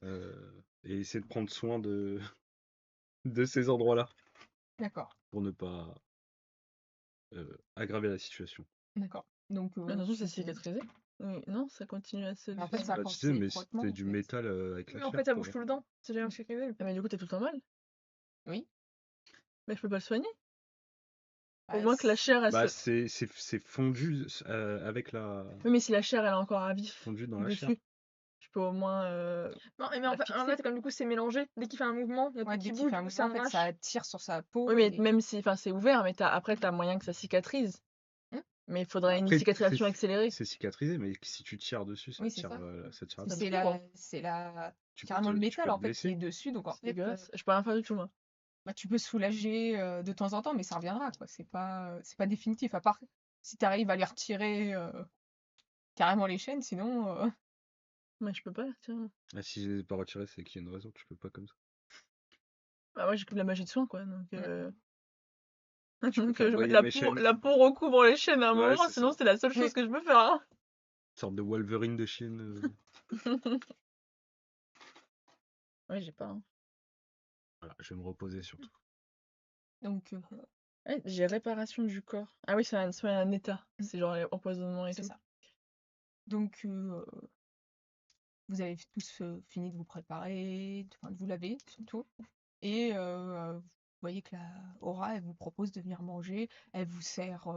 Et essayer de prendre soin de ces endroits-là D'accord, pour ne pas aggraver la situation. d'accord. Donc, Mais attention, c'est tu cicatrisé. Oui, non, ça continue à se mais en fait, C'est ça faire. pas quand tissé, c'est mais frottement, c'était en du fait. métal avec la Mais en chair, fait, ça quoi. bouge tout le temps. C'est jamais cicatrisé. Ah, mais du coup, t'es tout le temps mal. Oui. Mais je peux pas le soigner. Au Bah, moins que la chair, elle Bah, se. c'est fondu avec la... Oui, mais si la chair, elle est encore à vif fondu dans la chair. dessus, je peux au moins Non, mais la en fixer. fait, comme du coup, c'est mélangé. Dès qu'il fait un mouvement, il y a ouais, tout dès qui qu'il bouge, fait du un coup, ça mouvement, en fait, ça arrache. tire sur sa peau Oui, mais et même si, enfin, c'est ouvert, mais après, t'as moyen que ça cicatrise. Mmh. Mais il faudrait une Après, cicatrisation accélérée. c'est cicatrisé, mais si tu tires dessus, oui, c'est ça. ça tire Ça C'est me trouve, hein. carrément le tu peux métal, te en fait, qui est blesser. dessus, donc en C'est fait, dégueulasse. Je peux rien faire du tout, moi. bah, tu peux soulager, de temps en temps, mais ça reviendra, quoi. C'est pas définitif, à part si tu arrives à lui retirer, carrément les chaînes, sinon, Mais je peux pas, tiens. Ah, si je les ai pas retirés, c'est qu'il y a une raison, tu peux pas comme ça. Bah, moi, j'ai que de la magie de soin, quoi. Donc, Tu peux donc faire je mets briller mes chaînes. la peau recouvre les chaînes à un Ouais, moment, c'est sinon ça. c'est la seule chose que je peux faire, hein. Une sorte de Wolverine de Chine. Ouais, j'ai pas, hein. Voilà, je vais me reposer surtout. donc, Ouais, j'ai réparation du corps. Ah oui, c'est un état. Mmh. C'est genre empoisonnement et c'est tout. ça. Donc, vous avez tous, fini de vous préparer, de vous laver, surtout et vous voyez que la Aura, elle vous propose de venir manger. Elle vous sert,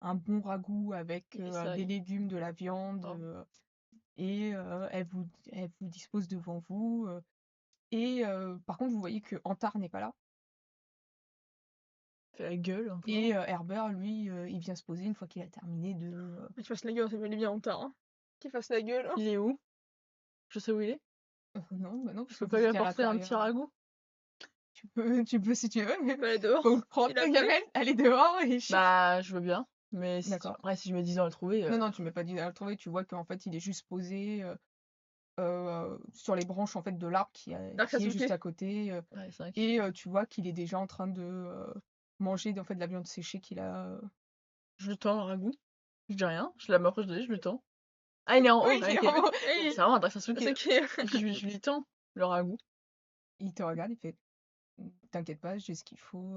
un bon ragoût avec, Et ça, des légumes, de la viande, Oh. et elle vous dispose devant vous, et par contre, vous voyez que Antar n'est pas là fait la gueule encore. et Herbert, lui, il vient se poser une fois qu'il a terminé de, Qu'il fasse la gueule, ça fait bien en tard. Hein. Qu'il fasse la gueule. Il est où? Je sais où il est. non, bah non, Je parce que peux vous pas lui étiez à apporter un petit l'intérieur. ragoût. Tu peux si tu veux, mais Il faut aller dehors. faut le prendre, Il a la appelé. gamelle, elle est dehors et Bah, je veux bien. Mais D'accord. après, si je me dis dans le trouver. Non, non, tu m'as pas dit à le trouver, tu vois qu'en fait, il est juste posé, sur les branches en fait de l'arbre qui L'arbre est juste Sasuke. à côté. Ouais, c'est vrai Et tu vois qu'il est déjà en train de manger en fait de la viande séchée qu'il a. Je lui tends le ragoût. Je dis rien. Je m'approche de lui, je lui tends. Ah, il est en haut, Oui, là, il est ok. en haut. Hey, C'est vraiment un Sasuke. Sasuke. Je lui tends le ragoût. Il te regarde, il fait t'inquiète pas, j'ai ce qu'il faut.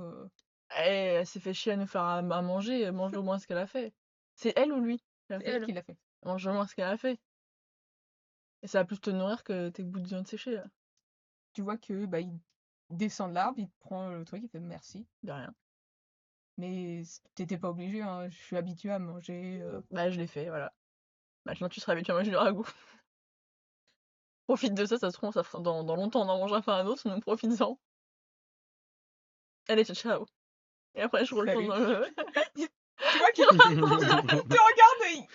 Elle s'est fait chier à nous faire à manger, mange au moins ce qu'elle a fait. C'est elle ou lui qui a C'est fait elle qui l'a fait. Mange au moins ce qu'elle a fait. Et ça va plus te nourrir que tes bouts de viande séchée, là. Tu vois que bah, il descend de l'arbre, il te prend le truc, il fait merci. De rien. Mais t'étais pas obligé, hein. Je suis habituée à manger. Bah, je l'ai fait, voilà. Maintenant, tu seras habitué à manger du ragoût. Profite de ça se trouve, ça fera dans longtemps, on en mangera pas un autre, donc profites-en. Allez, ciao, ciao. Et après, je retourne Salut. dans le... Tu vois qu'il te regarde et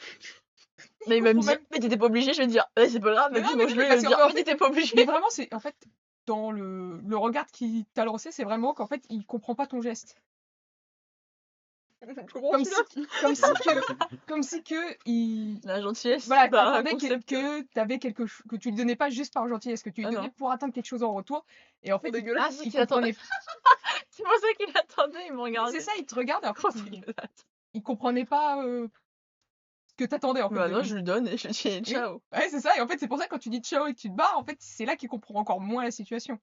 Mais il va me comprend dire, mais t'étais pas obligé, je vais dire, c'est pas grave, Mais vas-y, non, mais mange-le, il va parce me que, dire, en mais t'étais pas obligé. Mais vraiment, c'est en fait, dans le regard qu'il t'a lancé, c'est vraiment qu'en fait, il comprend pas ton geste. Je comprends Comme celui-là. comme si que il La gentillesse, voilà, c'est pas un t'attendait concept. que t'avais que tu lui donnais pas juste par gentillesse, que tu lui Ah donnais non. pour attendre quelque chose en retour. Et en fait, dégueulasse. il qu'il attendait. comprenait. C'est pour ça qu'il attendait, il me regardait. C'est ça, il te regarde et en fait, Oh, c'est dégueulasse. il comprenait pas ce que t'attendais en fait. Bah de non, lui. je lui donne et je lui dis ciao. Ouais, c'est ça. Et en fait, c'est pour ça que quand tu dis ciao et que tu te barres, en fait, c'est là qu'il comprend encore moins la situation.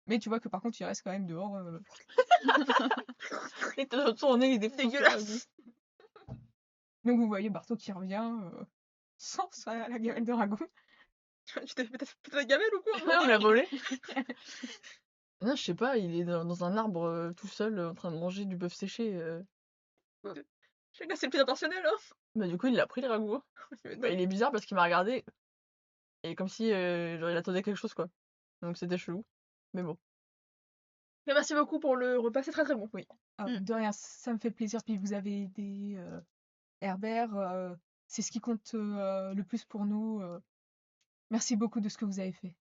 Mais tu vois que par contre, il reste quand même dehors. Et te retourner, il défonce le ragoût. Dégueulasse. Donc vous voyez Barto qui revient sans la gamelle de ragoût. Tu t'es fait péter la gamelle ou quoi? Ouais, on l'a volé. Non, je sais pas, il est dans un arbre tout seul en train de manger du bœuf séché. Chacun c'est le plus impersonnel, hein. Bah du coup, il a pris le ragoût. Bah, il est bizarre parce qu'il m'a regardé et comme si genre, il attendait quelque chose quoi. Donc c'était chelou. Mais bon. Mais merci beaucoup pour le repas, c'est très très bon. Oui. Ah, de rien, ça me fait plaisir. Puis vous avez aidé Herbert. C'est ce qui compte le plus pour nous. Merci beaucoup de ce que vous avez fait.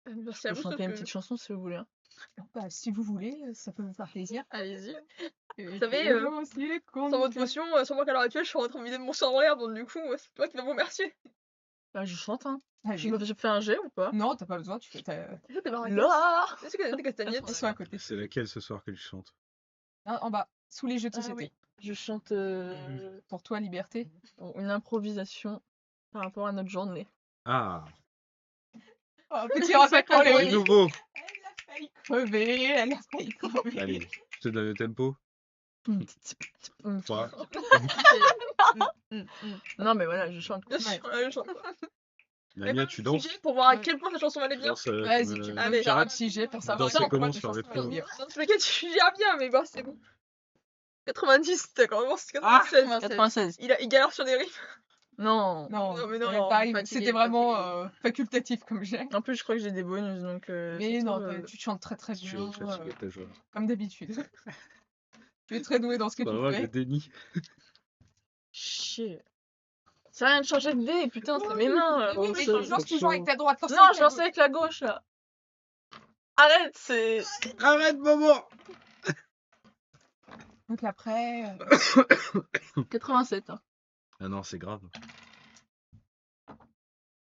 Merci Je à peux vous. chanter une petite chanson si vous voulez. Hein. Bah, si vous voulez, ça peut vous faire plaisir. Allez-y. Vous savez, Sans votre potion, sur moi qu'à l'heure actuelle, je suis en train de vider mon sang en l'air, donc du coup, c'est toi qui vas vous remercier. Bah, je chante, hein. Allez. Je fais un jet ou pas? Non, t'as pas besoin, tu fais T'es marrant. Là Est-ce que t'as des castagnettes? Ils sont à côté. C'est laquelle ce soir que tu chantes? En bas, sous les jeux de Ah société. oui. Je chante Pour toi, liberté. une improvisation par rapport à notre journée. Ah, Oh, petit rassemblement, c'est Léonie. nouveau. Elle a failli crever, elle a failli crever. Allez, je te donne le tempo. 3. Non, mais voilà, je chante. Bien sûr, je chante. Lamia, tu danses? Pour voir à quel point cette chanson allait bien. Danse, Vas-y, comme, tu peux allez, me faire un j'arrête. petit jet pour Danse, savoir c'est pourquoi comment tu sur chantes les pas fonds bien. Dans tous les cas, tu gères bien, mais bon, c'est bon. 90, d'accord, c'est Ah, 96. 96. Il galère sur des rimes. Non. Non, Non, mais non, elle non, pareil, fatigué, c'était vraiment fatigué. facultatif comme jet. En plus, je crois que j'ai des bonus, donc... Mais surtout, non, tu chantes très très Tu bien, es fatigué, ta joie. comme d'habitude. Tu es très doué dans ce que Pas tu grave, le fais. déni. Chier. C'est rien de changer de dé, putain, c'est mes mains. Oui, mais tu lances toujours avec ta droite. Non, je lançais avec la gauche, là. Arrête, c'est... Arrête, maman! Donc après, 87. Hein. Ah non, c'est grave.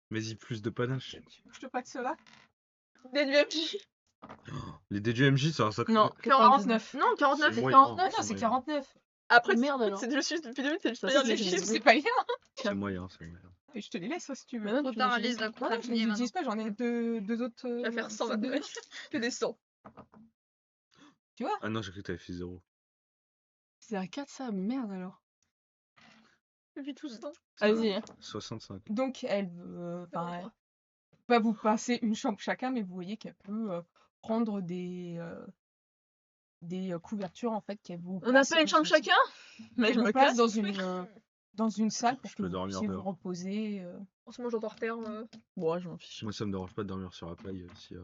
Vas-y, plus de panache. je te prête cela. Des UMJ. Les dés du MJ, c'est un sacré. Non, 49. Non, 49, C'est c'est moyen. 49. Non, c'est 49. Après, Merde, alors. c'est juste depuis 2000, c'est juste Ça, pas dire c'est les des chiffres. C'est pas bien. C'est moyen, c'est moyen. Et je te les laisse si tu veux. Mais non, Trop tu tard, l'utilises. Alice, Non, je les utilise pas, j'en ai deux autres. Tu vas faire 100 sets de- maintenant. Que des 100. Ah non, j'ai cru que t'avais fait 0. C'est à 4, ça. Merde, alors. Depuis tout ce temps. Allez-y. Hein. 65. Donc elle va vous passer une chambre chacun, mais vous voyez qu'elle peut prendre des couvertures en fait qu'elle vous. On n'a pas une chambre chacun? Mais Elle je vous me place casse. dans une salle pour Je que peux vous dormir puissiez vous dehors. reposer. En ce moment, j'entends par terre. Bon, je m'en fiche. Moi, ça me dérange pas de dormir sur la paille si.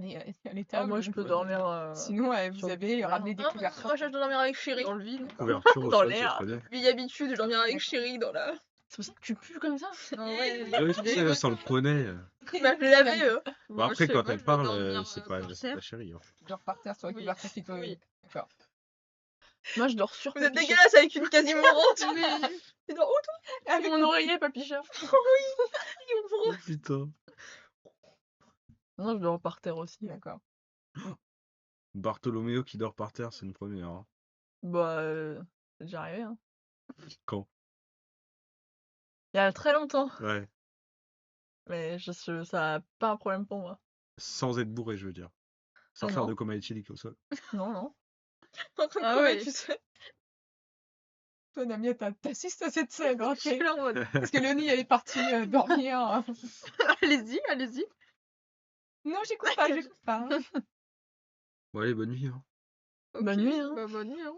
Mais à Ah, l'étage. moi, je peux dormir... Sinon, vous sur- avez sur ramené des Moi, couvertures. je dois dormir avec Chéri. dans le vide. Couverture au Dans sol, l'air. c'est très bien. Vieille habitude, je dormirai avec Chéri dans la. C'est pour ça que tu pues comme ça? Non, ouais. Ah oui, c'est pour ça, là, sans le poney. Bah, je l'avais. Bon, après, quand elle parle, c'est pas par terre. chérie. Hein. Genre par terre sur les Oui. couvertures plutôt. Oui. D'accord. Moi, je dors sur Vous êtes Papy Chat. dégueulasse avec une quasi mourante. Tu dors où, toi? Avec mon oreiller, Papy Chat. Il ouvre. Oh, putain. Non, je dors par terre aussi. D'accord. Bartholoméo qui dort par terre, c'est une première. Hein. Bah, c'est déjà arrivé, hein. Quand? Il y a très longtemps. Ouais. Mais ça a pas un problème pour moi. Sans être bourré, je veux dire. Sans Ah faire non. de coma éthylique au sol. Non, non. En train de Ah crever, ouais. tu sais. Toi, Damien, t'assistes à cette scène, hein, Je suis là en mode. parce que Léonie, elle est partie dormir. Allez-y, allez-y. Non, j'écoute pas, j'écoute pas. Bon, allez, bonne nuit. Hein. Bonne nuit, hein. Bah, bonne nuit, hein.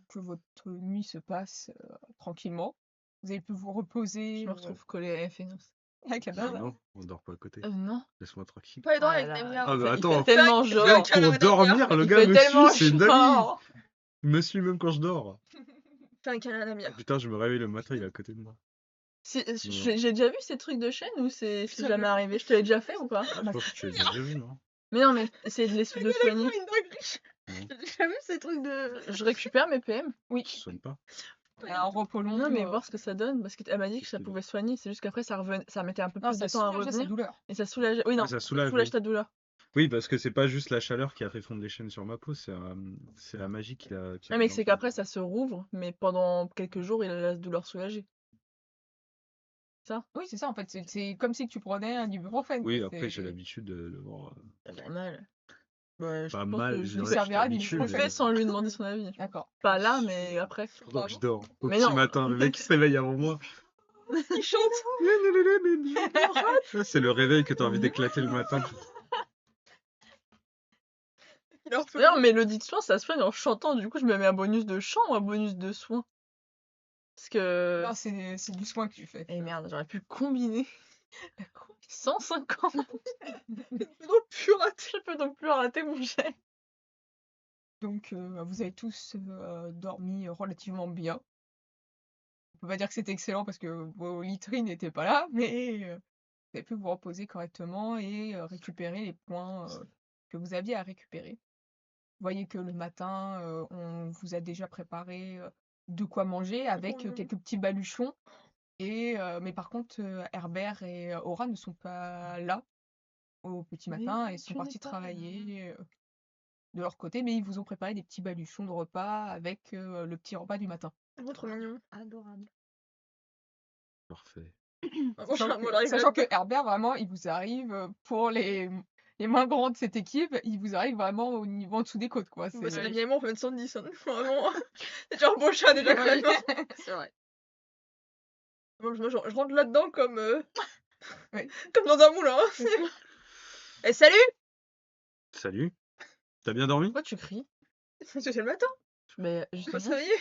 Que votre nuit se passe tranquillement. Vous avez pu vous reposer Je me retrouve collée à Fénos. avec la Ah base. non, on dort pas à côté. Non. Laisse-moi tranquille. Pas les dents Ah avec là des là. Ah bah Il attends, fait tellement Fais- genre. Même Fais- pour dormir, le Il gars fait me tellement suit, c'est une dinguerie. genre. Il me suit même quand je dors. Fais un câlin à Damien. Putain, je me réveille le matin, il est à côté de moi. J'ai déjà vu ces trucs de chaîne ou c'est Putain, jamais mais- arrivé? Je te l'ai déjà fait ou pas? Ah, je pense que tu les as déjà vus, non? Mais non, mais essayer de les de soigner. Une dinguerie. J'ai déjà vu ces trucs de. Je récupère mes PM. Oui, Tu soignes pas? un repos long. Non, mais voir ce que ça donne. Parce qu'elle m'a dit que ça C'est pouvait soigner. C'est juste qu'après, ça mettait un peu Non, plus ça de temps à soulage sa revenir. douleur. Et ça soulageait. Oui, non, Ah, ça soulage, soulage oui. ta douleur. Oui, parce que c'est pas juste la chaleur qui a fait fondre les chaînes sur ma peau, c'est la magie qui a. Non, mais c'est qu'après, ça se rouvre. Mais pendant quelques jours, il a la douleur soulagée. Ça? Oui, c'est ça en fait. C'est comme si tu prenais un ibuprofène. Oui, quoi, après, c'est- j'ai l'habitude de le voir. C'est normal. Ouais, je Pas pense mal, que je je lui dirais, servira j'ai d'ibuprofène. l'habitude, le fais sans lui demander son avis. D'accord. Pas là, mais après. Pendant que je dors. Au Mais petit non. matin, le mec il se réveille avant moi. Il chante. Ça, c'est le réveil que t'as envie d'éclater le matin. Il en peut D'ailleurs, mélodie de soin, ça se fait en chantant. Du coup, je me mets un bonus de chant ou un bonus de soin. Parce que. Non, c'est du soin que tu fais. Eh merde, j'aurais pu combiner. 150. plus plus raté. Je peux donc plus rater mon jet. Donc, vous avez tous dormi relativement bien. On peut pas dire que c'était excellent parce que vos literies n'étaient pas là, mais vous avez pu vous reposer correctement et récupérer les points que vous aviez à récupérer. Vous voyez que le matin, on vous a déjà préparé de quoi manger avec quelques petits baluchons. Mais par contre, Herbert et Aura ne sont pas là au petit Mais matin et tu sont n'es partis pas travailler de leur côté, mais ils vous ont préparé des petits baluchons de repas avec le petit repas du matin. Oh, trop mignon. Adorable. Parfait. Sachant que Herbert, vraiment, il vous arrive pour les moins grands de cette équipe, il vous arrive vraiment au niveau en dessous des côtes, quoi. Bah, c'est C'est- la vie et moi, on fait mettre 110. Hein. Vraiment. C'est déjà un beau chat, déjà, quand même. hein. C'est vrai. Moi, je rentre là-dedans comme. Oui. Comme dans un moulin. hein. Eh, salut. Salut. T'as bien dormi? Pourquoi tu cries? Parce que c'est le matin. Mais On va se justement. réveiller.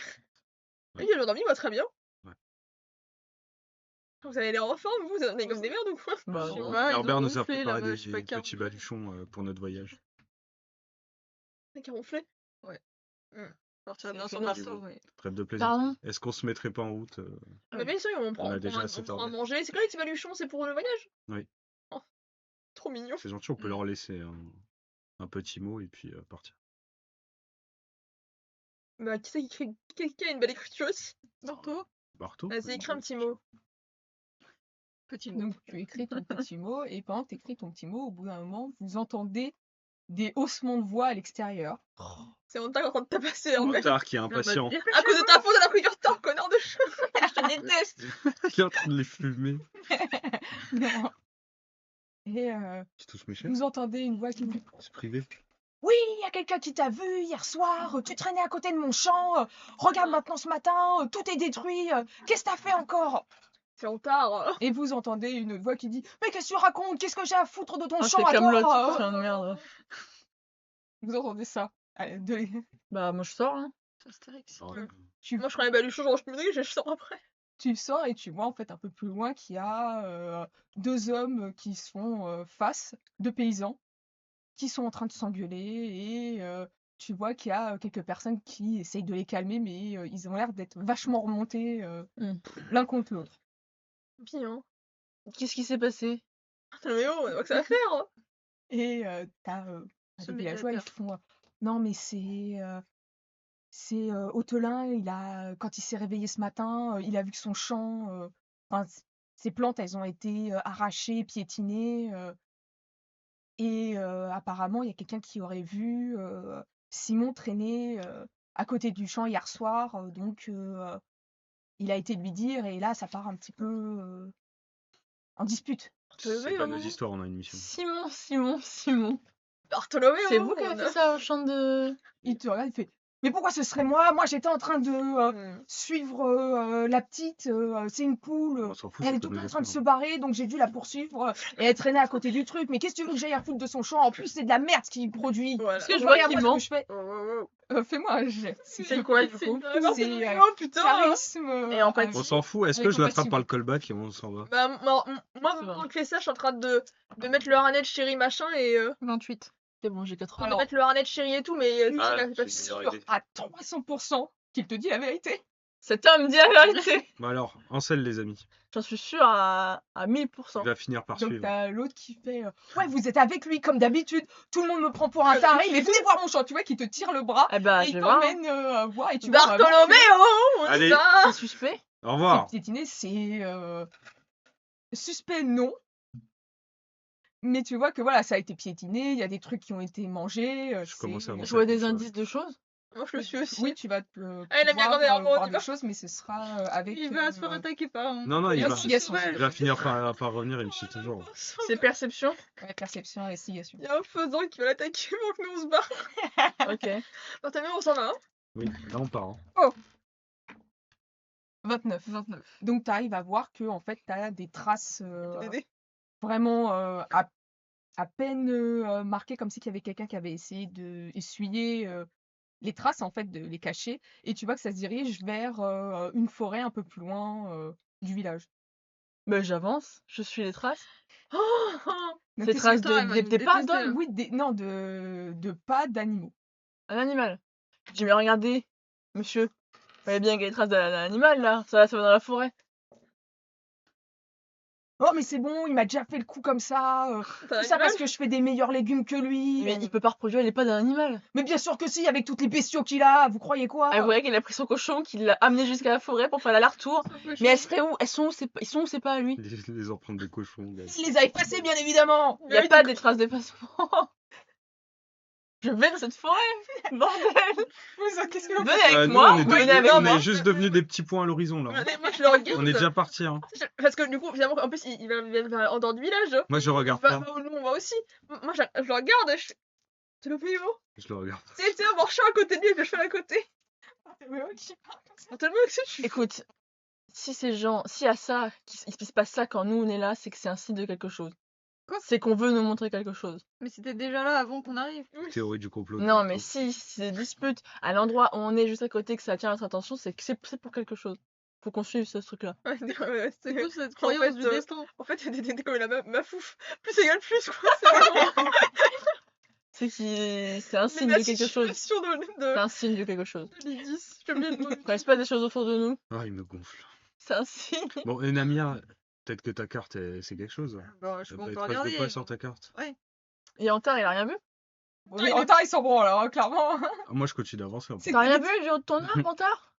Oui, j'ai dormi, moi, très bien. Ouais. Vous avez l'air en forme, vous êtes comme des merdes ou quoi? Bah Je sais non. pas, ils Herbert ont nous a ronflé, préparé là-bas, des je sais pas qui a petits ronflé. baluchons pour notre voyage. Qui a ronflé? Partir C'est dans son étonnant. berceau, ouais. Trêve de plaisir. Pardon? Est-ce qu'on se mettrait pas en route Bah, bien sûr, on prend, a on déjà prend, assez on prend à tardé. manger. C'est quoi les petits baluchons? C'est pour le voyage? Oui. Oh, trop mignon. C'est gentil, on peut leur laisser un petit mot et puis partir. Bah, qui c'est qui a une belle écriture aussi? Barto, Barto? Vas-y, écris un petit mot. petit mot. Donc, tu écris ton petit mot, et pendant que tu écris ton petit mot, au bout d'un moment, vous entendez des haussements de voix à l'extérieur. C'est Anta qui est en train de tabasser en fait. Tard qui est impatient. À cause de ta faute, elle a pris du retard, connard de chat. Je te déteste. Il est en train de les fumer. Non. Et Qui touche mes chefs? vous entendez une voix qui dit C'est privé. Oui, il y a quelqu'un qui t'a vu hier soir, tu traînais à côté de mon champ, regarde maintenant ce matin, tout est détruit, qu'est-ce que t'as fait encore? C'est en retard. Et vous entendez une autre voix qui dit Mais qu'est-ce que tu racontes? Qu'est-ce que j'ai à foutre de ton Ah, champ c'est à Camelot. toi? Putain de merde. Vous entendez ça? Bah, moi je sors. Hein. C'est Astérix. Alors, Moi, je prends les baluchons, je range mes trucs, je sors après. Tu sors et tu vois en fait un peu plus loin qu'il y a deux hommes qui se font face, deux paysans, qui sont en train de s'engueuler et tu vois qu'il y a quelques personnes qui essayent de les calmer, mais ils ont l'air d'être vachement remontés l'un contre l'autre. Bien. Qu'est-ce qui s'est passé? Attends, mais oh, on voit que ça va faire. Et tu as Ce des villageois, ils médiateur. font non, mais c'est Otelin, quand il s'est réveillé ce matin, il a vu que son champ, enfin, ses plantes, elles ont été arrachées, piétinées. Et apparemment, il y a quelqu'un qui aurait vu Simon traîner à côté du champ hier soir. Donc, il a été lui dire, et là, ça part un petit peu en dispute. C'est pas nos histoires, on a une mission. Simon. Bartholoméo. C'est vous qui avez fait ça au champ de... Il te regarde, il fait mais pourquoi ce serait moi? Moi, j'étais en train de suivre la petite. C'est une poule. On s'en fout, Elle c'est est pas tout le nos temps en train de histoires. se barrer, donc j'ai dû la poursuivre et elle traînait à côté du truc. Mais qu'est-ce que tu veux que j'aille à foutre de son champ? En plus, c'est de la merde ce qu'il produit. Voilà. Parce que je vois Regarde qu'il moi ment. ce que je fais. Fais-moi un jet. C'est quoi, du coup? C'est Oh putain. charisme. Et empathie. On s'en fout, est-ce Avec que je l'attrape compassion. par le callback et on s'en va? Bah, moi, C'est pendant vrai. que je fais ça, je suis en train de mettre le harnais de chéri machin et 28. C'est bon, j'ai 4 de ans. Alors, mettre le harnais de chéri et tout, mais Ah, c'est pas c'est sûr. une meilleure idée. à 300% qu'il te dit la vérité. Cet homme dit la vérité. Bah alors, Ansel les amis, J'en suis sûre à 1000%. il va finir par Donc suivre. t'as l'autre qui fait ouais, vous êtes avec lui comme d'habitude. Tout le monde me prend pour un taré, mais venez voir mon champ. Tu vois qui te tire le bras Eh ben, et je il vais voir. t'emmène voir et tu vois vraiment Bartholoméo, on Allez. dit ça. C'est suspect. Au que revoir. piétiner, c'est suspect non. Mais tu vois que voilà, ça a été piétiné, il y a des trucs qui ont été mangés. Je commence à avancer. Je vois comme des ça. indices de choses. Moi, je le suis aussi. Oui, tu vas Ah, il a bien pouvoir gardé un mot, voir tu des vois. choses, mais ce sera avec. Il va se faire attaquer par un. Non, non, il va, Investigation. il va finir par revenir, il me suit toujours. C'est perception. Ouais, perception, investigation. Il y a un faisant qui va l'attaquer avant que nous on se barre. Ok. Bartholoméo, on s'en va, hein. Oui, là on part. Hein. 29. 29. Donc tu arrives à voir que en fait, tu as des traces Dédé. vraiment à peine marquées, comme si qu'il y avait quelqu'un qui avait essayé de essuyer les traces, en fait, de les cacher. Et tu vois que ça se dirige vers une forêt un peu plus loin du village. Ben, j'avance, je suis les traces. Donc, Ces qu'est-ce traces Putain, elle va nous des pas détester, d'hommes. là. Oui, non, de pas d'animaux. Un animal. Je dis, mais regardez, monsieur, vous voyez bien qu'il y a des traces d'un animal là, ça va dans la forêt. Oh, mais c'est bon, il m'a déjà fait le coup comme ça. T'as Tout ça un parce animal que je fais des meilleurs légumes que lui. Mais il peut pas reproduire les pas d'un animal. Mais bien sûr que si, avec toutes les bestiaux qu'il a, vous croyez quoi? Ah, vous voyez qu'il a pris son cochon, qu'il l'a amené jusqu'à la forêt pour faire l'aller-retour. Mais elles seraient où? Ils sont où ces pas à lui? Les empreintes de cochon, gars. Il les a effacés, bien évidemment. Il n'y a pas des traces d'effacement. Je vais dans cette forêt, bordel. Qu'est-ce que Venez avec Nous, moi, on est, venez avec on moi. est juste devenus des petits points à l'horizon là. Regardez, moi je le regarde. On est déjà partis. Hein. Parce que du coup, finalement, en plus, il va en dehors du village. Moi je regarde Bah, pas. nous, on va aussi. Moi, je le regarde. C'est le pays, Je le regarde. c'est un marchand à côté de lui que je fais à côté. Bartholoméo, qu'est-ce que tu fais? Écoute, si ces gens, si à ça, il se passe ça quand nous on est là, c'est que c'est un signe de quelque chose. Quoi? C'est qu'on veut nous montrer quelque chose. Mais c'était déjà là avant qu'on arrive. Théorie du complot. Non, mais si c'est des disputes à l'endroit où on est juste à côté, que ça attire notre attention, c'est que c'est pour quelque chose. Faut qu'on suive ce truc-là. Ouais, C'est quoi cette en croyance fait, du destin? En fait, t'es comme ma fouf. Plus égale plus, quoi. C'est vraiment C'est un signe de quelque chose. situation C'est un signe de quelque chose. de l'Idis. J'aime bien le nom. Quand il se passe des choses autour de nous, Ah, il me gonfle. c'est un signe. Bon, et Namia, peut-être que ta carte, c'est quelque chose. Bon, je T'as peux pas on de peut traces de regarder. pas sur ta carte. Et Antar, il a rien vu? Oui, en temps, ils sont bons alors, clairement. Ah, moi je continue d'avancer. un peu. T'as rien vu du haut de ton arbre, Antar?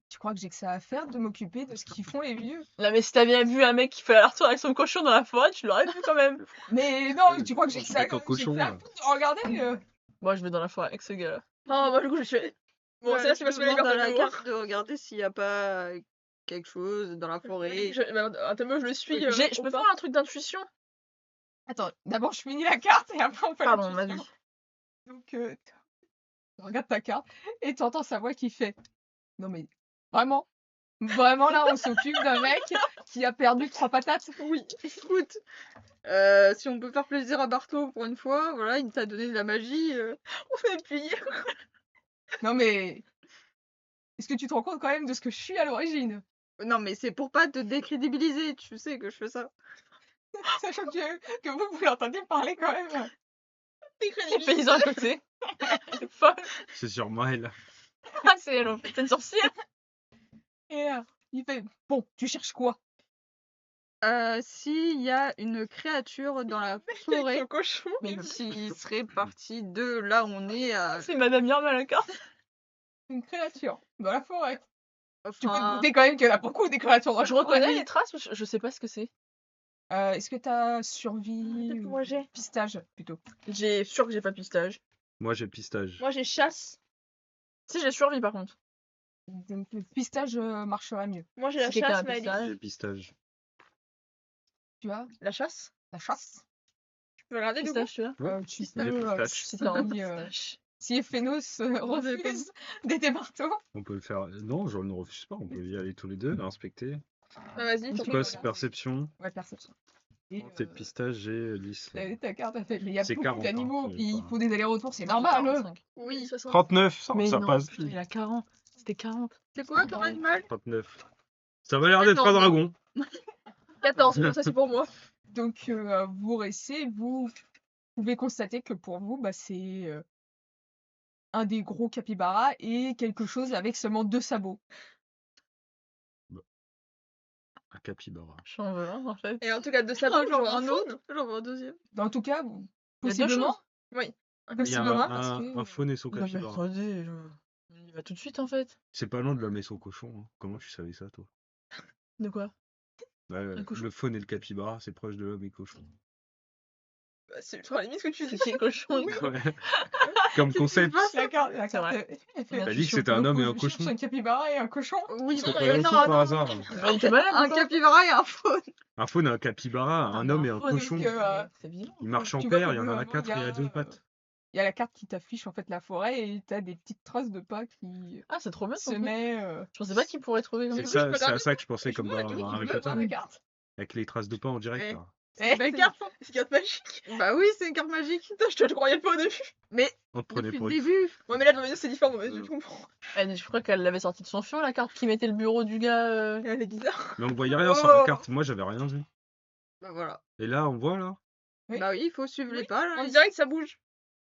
Tu crois que j'ai que ça à faire de m'occuper de ce qu'ils font les vieux? Là, mais si t'as bien vu un mec qui fait l'aller-retour avec son cochon dans la forêt, tu l'aurais vu quand même. Mais non, tu crois que j'ai que ça Avec un cochon, j'ai que ça à foutre de regarder Moi, je vais dans la forêt avec ce gars-là. Non, moi, du coup, je suis. Bon, c'est là que tu vas se faire les à la Bartholoméo. carte de regarder s'il n'y a pas quelque chose dans la forêt. Bartholoméo, je le suis. Je peux au pas. faire un truc d'intuition? Attends, d'abord je finis la carte et après on fait la Pardon, question. vas-y. Donc, tu regardes ta carte et tu entends sa voix qui fait non, mais vraiment, là, on s'occupe d'un mec qui a perdu 3 patates. Oui, écoute, si on peut faire plaisir à Bartho pour une fois, voilà, il t'a donné de la magie. On fait plier. Non, mais est-ce que tu te rends compte quand même de ce que je suis à l'origine? Non, mais c'est pour pas te décrédibiliser, tu sais que je fais ça. Sachant que vous l'entendez parler quand même. Les paysans à côté. C'est folle. C'est sur Maël. Ah, c'est une sorcière. Et il fait bon, tu cherches quoi? S'il y a une créature dans la forêt Le cochon. Mais qui serait partie de là où on est, c'est Madame Irma la carte. Une créature dans la forêt. Tu peux te enfin, douter quand même qu'il y en a beaucoup des créatures dans la Je forêt. reconnais les traces, mais je sais pas ce que c'est. Est-ce que t'as survie Peut-être que ou moi j'ai. pistage plutôt? J'ai sûr que j'ai pas pistage. Moi, j'ai pistage. Moi j'ai chasse. Si j'ai survie par contre. Donc le pistage marcherait mieux. Moi j'ai Si la quelqu'un a chasse, Maëlys. pistage. J'ai pistage. Tu as La chasse. la chasse. Tu peux regarder du coup. Pistage, tu vois. Tu J'ai peux, pistache. Si t'as un si, pistache. si Ephénos refuse d'aider Marteau. On peut le faire. Non, je ne refuse pas. On peut y aller tous les deux, inspecter. Vas-y, C'est tu C'est peux quoi, regarder. c'est perception? Ouais, perception. Et C'est pistage, j'ai 10. ta carte, elle fait, mais il y a C'est beaucoup 40, hein, d'animaux, c'est puis il pas- faut des allers-retours, c'est normal. 45. Oui, 60. 39, ça, Mais ça non, passe. putain, il a 40. C'était 40. c'est quoi comme Ouais. animal 39. Ça va l'air d'être un 14. dragon. 14, ça c'est pour moi. Donc vous restez, vous pouvez constater que pour vous, bah, c'est un des gros capybaras et quelque chose avec seulement 2 sabots. Un capybara. J'en veux un en fait. Et en tout cas, de ça, J'en genre veux un un faune. autre, j'en veux un deuxième. En tout cas, Il y a deux possiblement, choses. Oui. Il y a possiblement parce un que faune et son Non mais capybara. attendez, on y va tout de suite en fait. C'est pas loin de l'homme et son cochon. Hein. Comment tu savais ça, toi? De quoi? Ouais, cochon. le faune et le capybara, c'est proche de l'homme et cochon. Bah, c'est ultra limite ce que tu dis. C'est qui cochon? Ouais. Comme concept. la carte, C'est vrai. elle fait, T'as je dit que cherche c'était un homme et un je cherche cochon. un capybara et un cochon. Oui, C'est non, pas non, par non. hasard. Mais t'es malade Un ou quoi? capybara et un faune. Un faune et un capybara, un homme et un faune, cochon. donc, C'est vivant. Ils marchent en tu vois paire, qu'au il y en bout a d'un un moment, 4 et il y a 2 pattes. Il y a la carte qui t'affiche en fait la forêt et t'as des petites traces de pas qui Ah, c'est trop bien se ton truc. met. Je pensais pas qu'il pourrait trouver comme C'est ça. ça, c'est à ça que je pensais comme dans Harry Potter. la carte. Avec les traces de pas en direct. Eh. Là. Eh, Belle carte, hein. C'est une carte magique. Bah oui, c'est une carte magique. Putain, je te le croyais pas au début. Mais, On te prenait Depuis pour le une début. ouais, mais là, dans c'est différent, mais je comprends. Je crois qu'elle l'avait sortie de son fion, la carte qui mettait le bureau du gars. Elle est bizarre. Mais on voyait rien sur la Oh. carte. Moi, j'avais rien vu. Bah voilà. Et là, on voit là. Oui. Bah oui, il faut suivre les pas là. On dirait que ça bouge.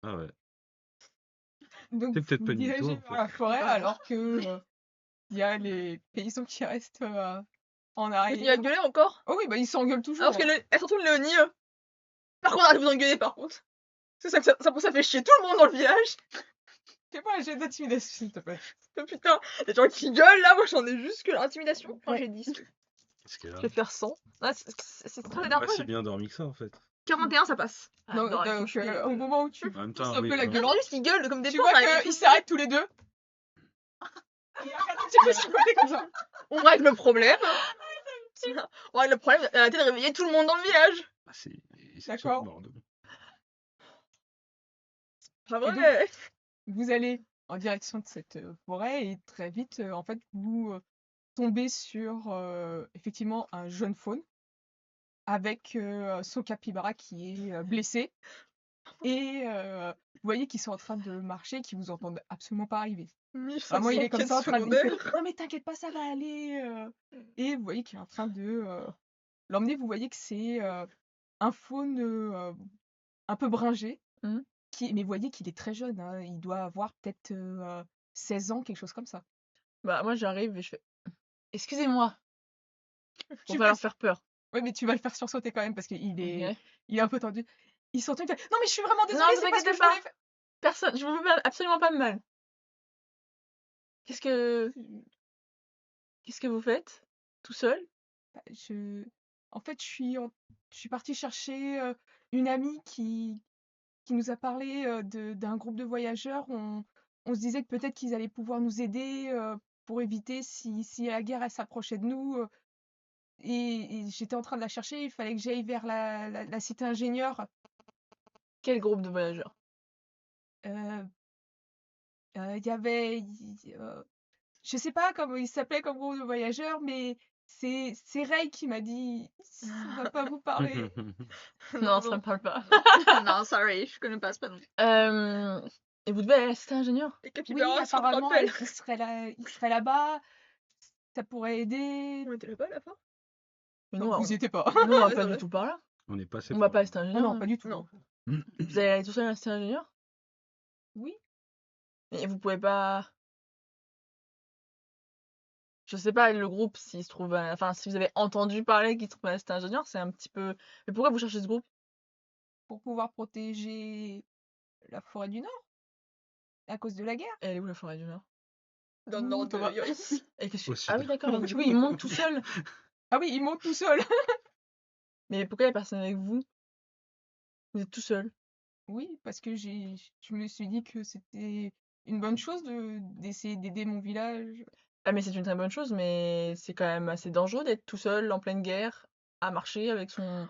Ah ouais. donc C'est peut-être vous pas une mytho, dirigez en vers fait. la forêt alors que il y a les paysans qui restent en Il a arrière. gueulé encore. Oh oui, bah ils s'engueulent toujours. Alors parce elle se retourne Léonie. Par contre, arrêtez de vous engueuler par contre. C'est ça que ça fait chier tout le monde dans le village. Fais pas un jet d'intimidation s'il te plaît. Oh, putain, les gens qui gueulent là, moi j'en ai juste que l'intimidation. Enfin, Ouais. j'ai 10. Qu'est-ce qu'elle a Je vais faire 100. Ah, c'est très Pas énervant. si bien dormi que ça en fait. 41, ça passe. Ah, Donc, non, écoute, au moment où tu En même pousses temps, un oui, peu la ouais. gueulante, Juste qu'ils gueulent comme des tu porcs. vois là, qu'ils s'arrêtent tous les deux. Ils regardent un petit peu sur le côté comme ça. On règle le problème. On règle le problème, arrêtez de réveiller tout le monde dans le village. Ah, c'est D'accord. Bordeaux. Enfin, Et donc- ouais. Vous allez en direction de cette forêt et très vite, en fait, vous tombez sur effectivement un jeune faune avec son capybara qui est blessé. Et vous voyez qu'ils sont en train de marcher, qu'ils vous entendent absolument pas arriver. Vraiment, il est comme ça en train de dire non mais t'inquiète pas, ça va aller. Et vous voyez qu'il est en train de l'emmener. Vous voyez que c'est un faune un peu bringé. Mhm. Mais vous voyez qu'il est très jeune. Hein. Il doit avoir peut-être 16 ans, quelque chose comme ça. Bah, moi j'arrive et je fais. Excusez-moi. On Tu va leur passes- faire peur. Ouais, mais tu vas le faire sursauter quand même parce qu'il est, Ok. il est un peu tendu. Il s'entend, il fait non mais je suis vraiment désolée, vous c'est parce que inquiétez je pas. voulais faire. Personne, je vous veux absolument pas de mal. Qu'est-ce que vous faites? Tout seul? Bah, en fait, je suis partie chercher une amie qui nous a parlé d'un groupe de voyageurs. On se disait que peut-être qu'ils allaient pouvoir nous aider pour éviter si la guerre elle s'approchait de nous. Et j'étais en train de la chercher. Il fallait que j'aille vers la cité ingénieur. Quel groupe de voyageurs? Il y avait, je sais pas comment il s'appelait comme groupe de voyageurs, mais c'est Ray qui m'a dit ça va pas vous parler. Non, ça me parle pas. Non, sorry, je connais pas ce nom. Et vous devez aller à la cité ingénieur? Les Oui, capybaras se apparemment, rappellent. il serait là-bas. Ça pourrait aider. On était là-bas à la fin. Mais Non, nous, vous y étiez pas. nous, on va Ouais, pas c'est du vrai. tout par là. On est passé. On va par pas à là. la cité Non, ingénieur. non, pas du tout. Non. Vous allez aller tout seul à la cité ingénieur? Oui. Et vous pouvez pas. Je sais pas, le groupe, s'il se trouve. Enfin, si vous avez entendu parler qu'il se trouve un assistant ingénieur, c'est un petit peu. Mais pourquoi vous cherchez ce groupe? Pour pouvoir protéger la forêt du Nord à cause de la guerre. Elle est où la forêt du Nord? Dans le Ouh, nord de Thomas. Yoris. Et qu'est-ce que... Au Ah oui, sud. d'accord, donc du coup, il monte tout seul. Ah oui, il monte tout seul. Mais pourquoi il y a personne avec vous? Vous êtes tout seul. Oui, parce que je me suis dit que c'était une bonne chose d'essayer d'aider mon village. Ah, mais c'est une très bonne chose, mais c'est quand même assez dangereux d'être tout seul en pleine guerre à marcher avec son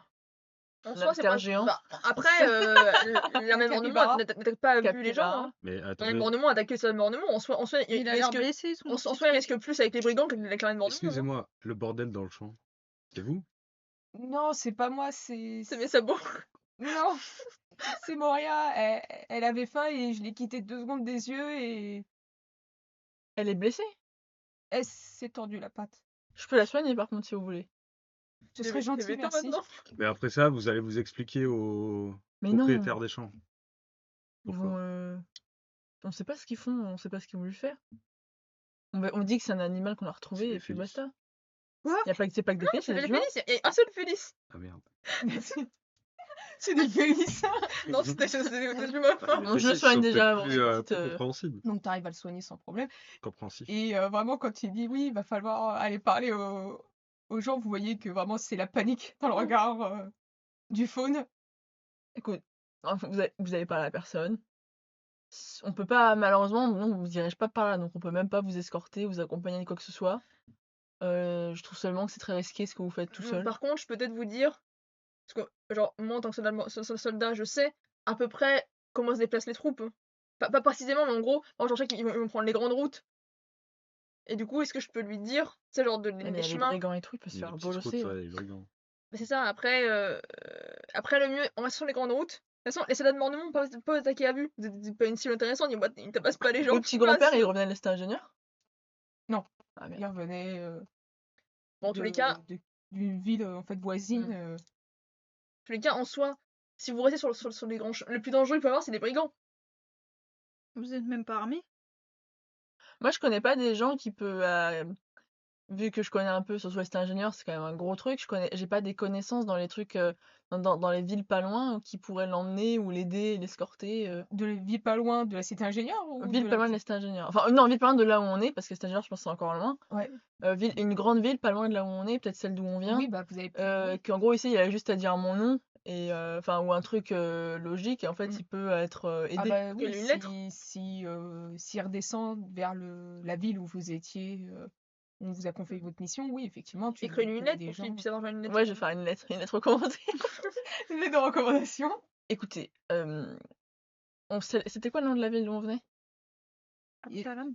En soi, c'est pas. hamster géant. Bah, après, l'armée de mornement capybara. n'attaque pas vu les gens. Capybara. Hein. Mais L'armée de attendez, mornement attaque les seuls mornements. En soi, Il a l'air blessé, son en petit soi, il risque plus avec les brigands qu'avec l'armée de mornement. Hein. excusez-moi, le bordel dans le champ, c'est vous? Non, c'est pas moi, c'est... C'est mes sabots. Non, c'est Moria. Elle avait faim et je l'ai quittée 2 secondes des yeux et Elle est blessée. elle s'est tordue la patte. Je peux la soigner par contre si vous voulez. Ce serait gentil, T'es béton merci. maintenant. Mais après ça, vous allez vous expliquer aux Mais non, propriétaires des champs. ils Pourquoi? vont. On sait pas ce qu'ils font, on sait pas ce qu'ils vont lui faire. On dit que c'est un animal qu'on a C'est retrouvé des et puis Félix. basta. Quoi? C'est pas que des Non, Félix, c'est c'est des des humains. Félix. Il y a un seul Félix. Ah merde. C'est des Félix. Non, c'était des humains. Bon, je le soigne déjà avant. Plus, petite, plus compréhensible. Donc t'arrives à le soigner sans problème. Compréhensif. Et vraiment, quand il dit oui, il va falloir aller parler aux gens, vous voyez que vraiment c'est la panique dans le regard du faune. Écoute, enfin, vous avez parlé à la personne. On peut pas, malheureusement, non, vous dirige pas par là, donc on peut même pas vous escorter, vous accompagner quoi que ce soit. Je trouve seulement que c'est très risqué ce que vous faites tout seul. Par contre, je peux peut-être vous dire, parce que, genre, moi en tant que soldat, je sais à peu près comment se déplacent les troupes. Pas précisément, mais en gros, moi je sais qu'ils vont prendre les grandes routes. Et du coup, est-ce que je peux lui dire, tu sais, genre Mais il y des a les chemins? brigands et tout, il peut se Les faire petites routes, bolosser. ouais, les brigands. Bah, c'est ça, après, après le mieux, on reste sur les grandes routes. De toute façon, les soldats de mornement, pas attaquer à vue. Vous êtes pas une cible intéressante, ils ne tabassent pas les gens. Votre petit qui passent. grand-père, il revenait de l'Est ingénieur? Non. Ah Il merde. revenait Bon, en tous les cas, d'une ville en fait voisine. en soi, si vous restez sur les grands le plus dangereux qu'il peut y avoir, c'est des brigands. Vous êtes même pas armé? Moi, je connais pas des gens qui peuvent. Vu que je connais un peu, surtout l'Est ingénieur, c'est quand même un gros truc. J'ai pas des connaissances dans les trucs, dans les villes pas loin, qui pourraient l'emmener ou l'aider, l'escorter. De la ville pas loin de la cité ingénieure ou Ville de pas la- loin de l'Est ingénieur. Enfin, non, ville pas loin de là où on est, parce que l'Est ingénieur, je pense que c'est encore loin. Ouais. Une grande ville pas loin de là où on est, peut-être celle d'où on vient. Oui, bah vous avez Qu'en gros, ici, il a juste à dire mon nom, et enfin, ou un truc logique, et en fait, il peut être Ah aidé. bah oui, Une lettre. s'il redescend vers la ville où vous étiez, on vous a confié votre mission, oui, effectivement, tu Écris-lui une peux lettre aider pour des qu'il gens. puisse avoir une lettre. Ouais, je vais faire une lettre recommandée. Une lettre de recommandation. Écoutez, c'était quoi le nom de la ville d'où on venait? Absalam.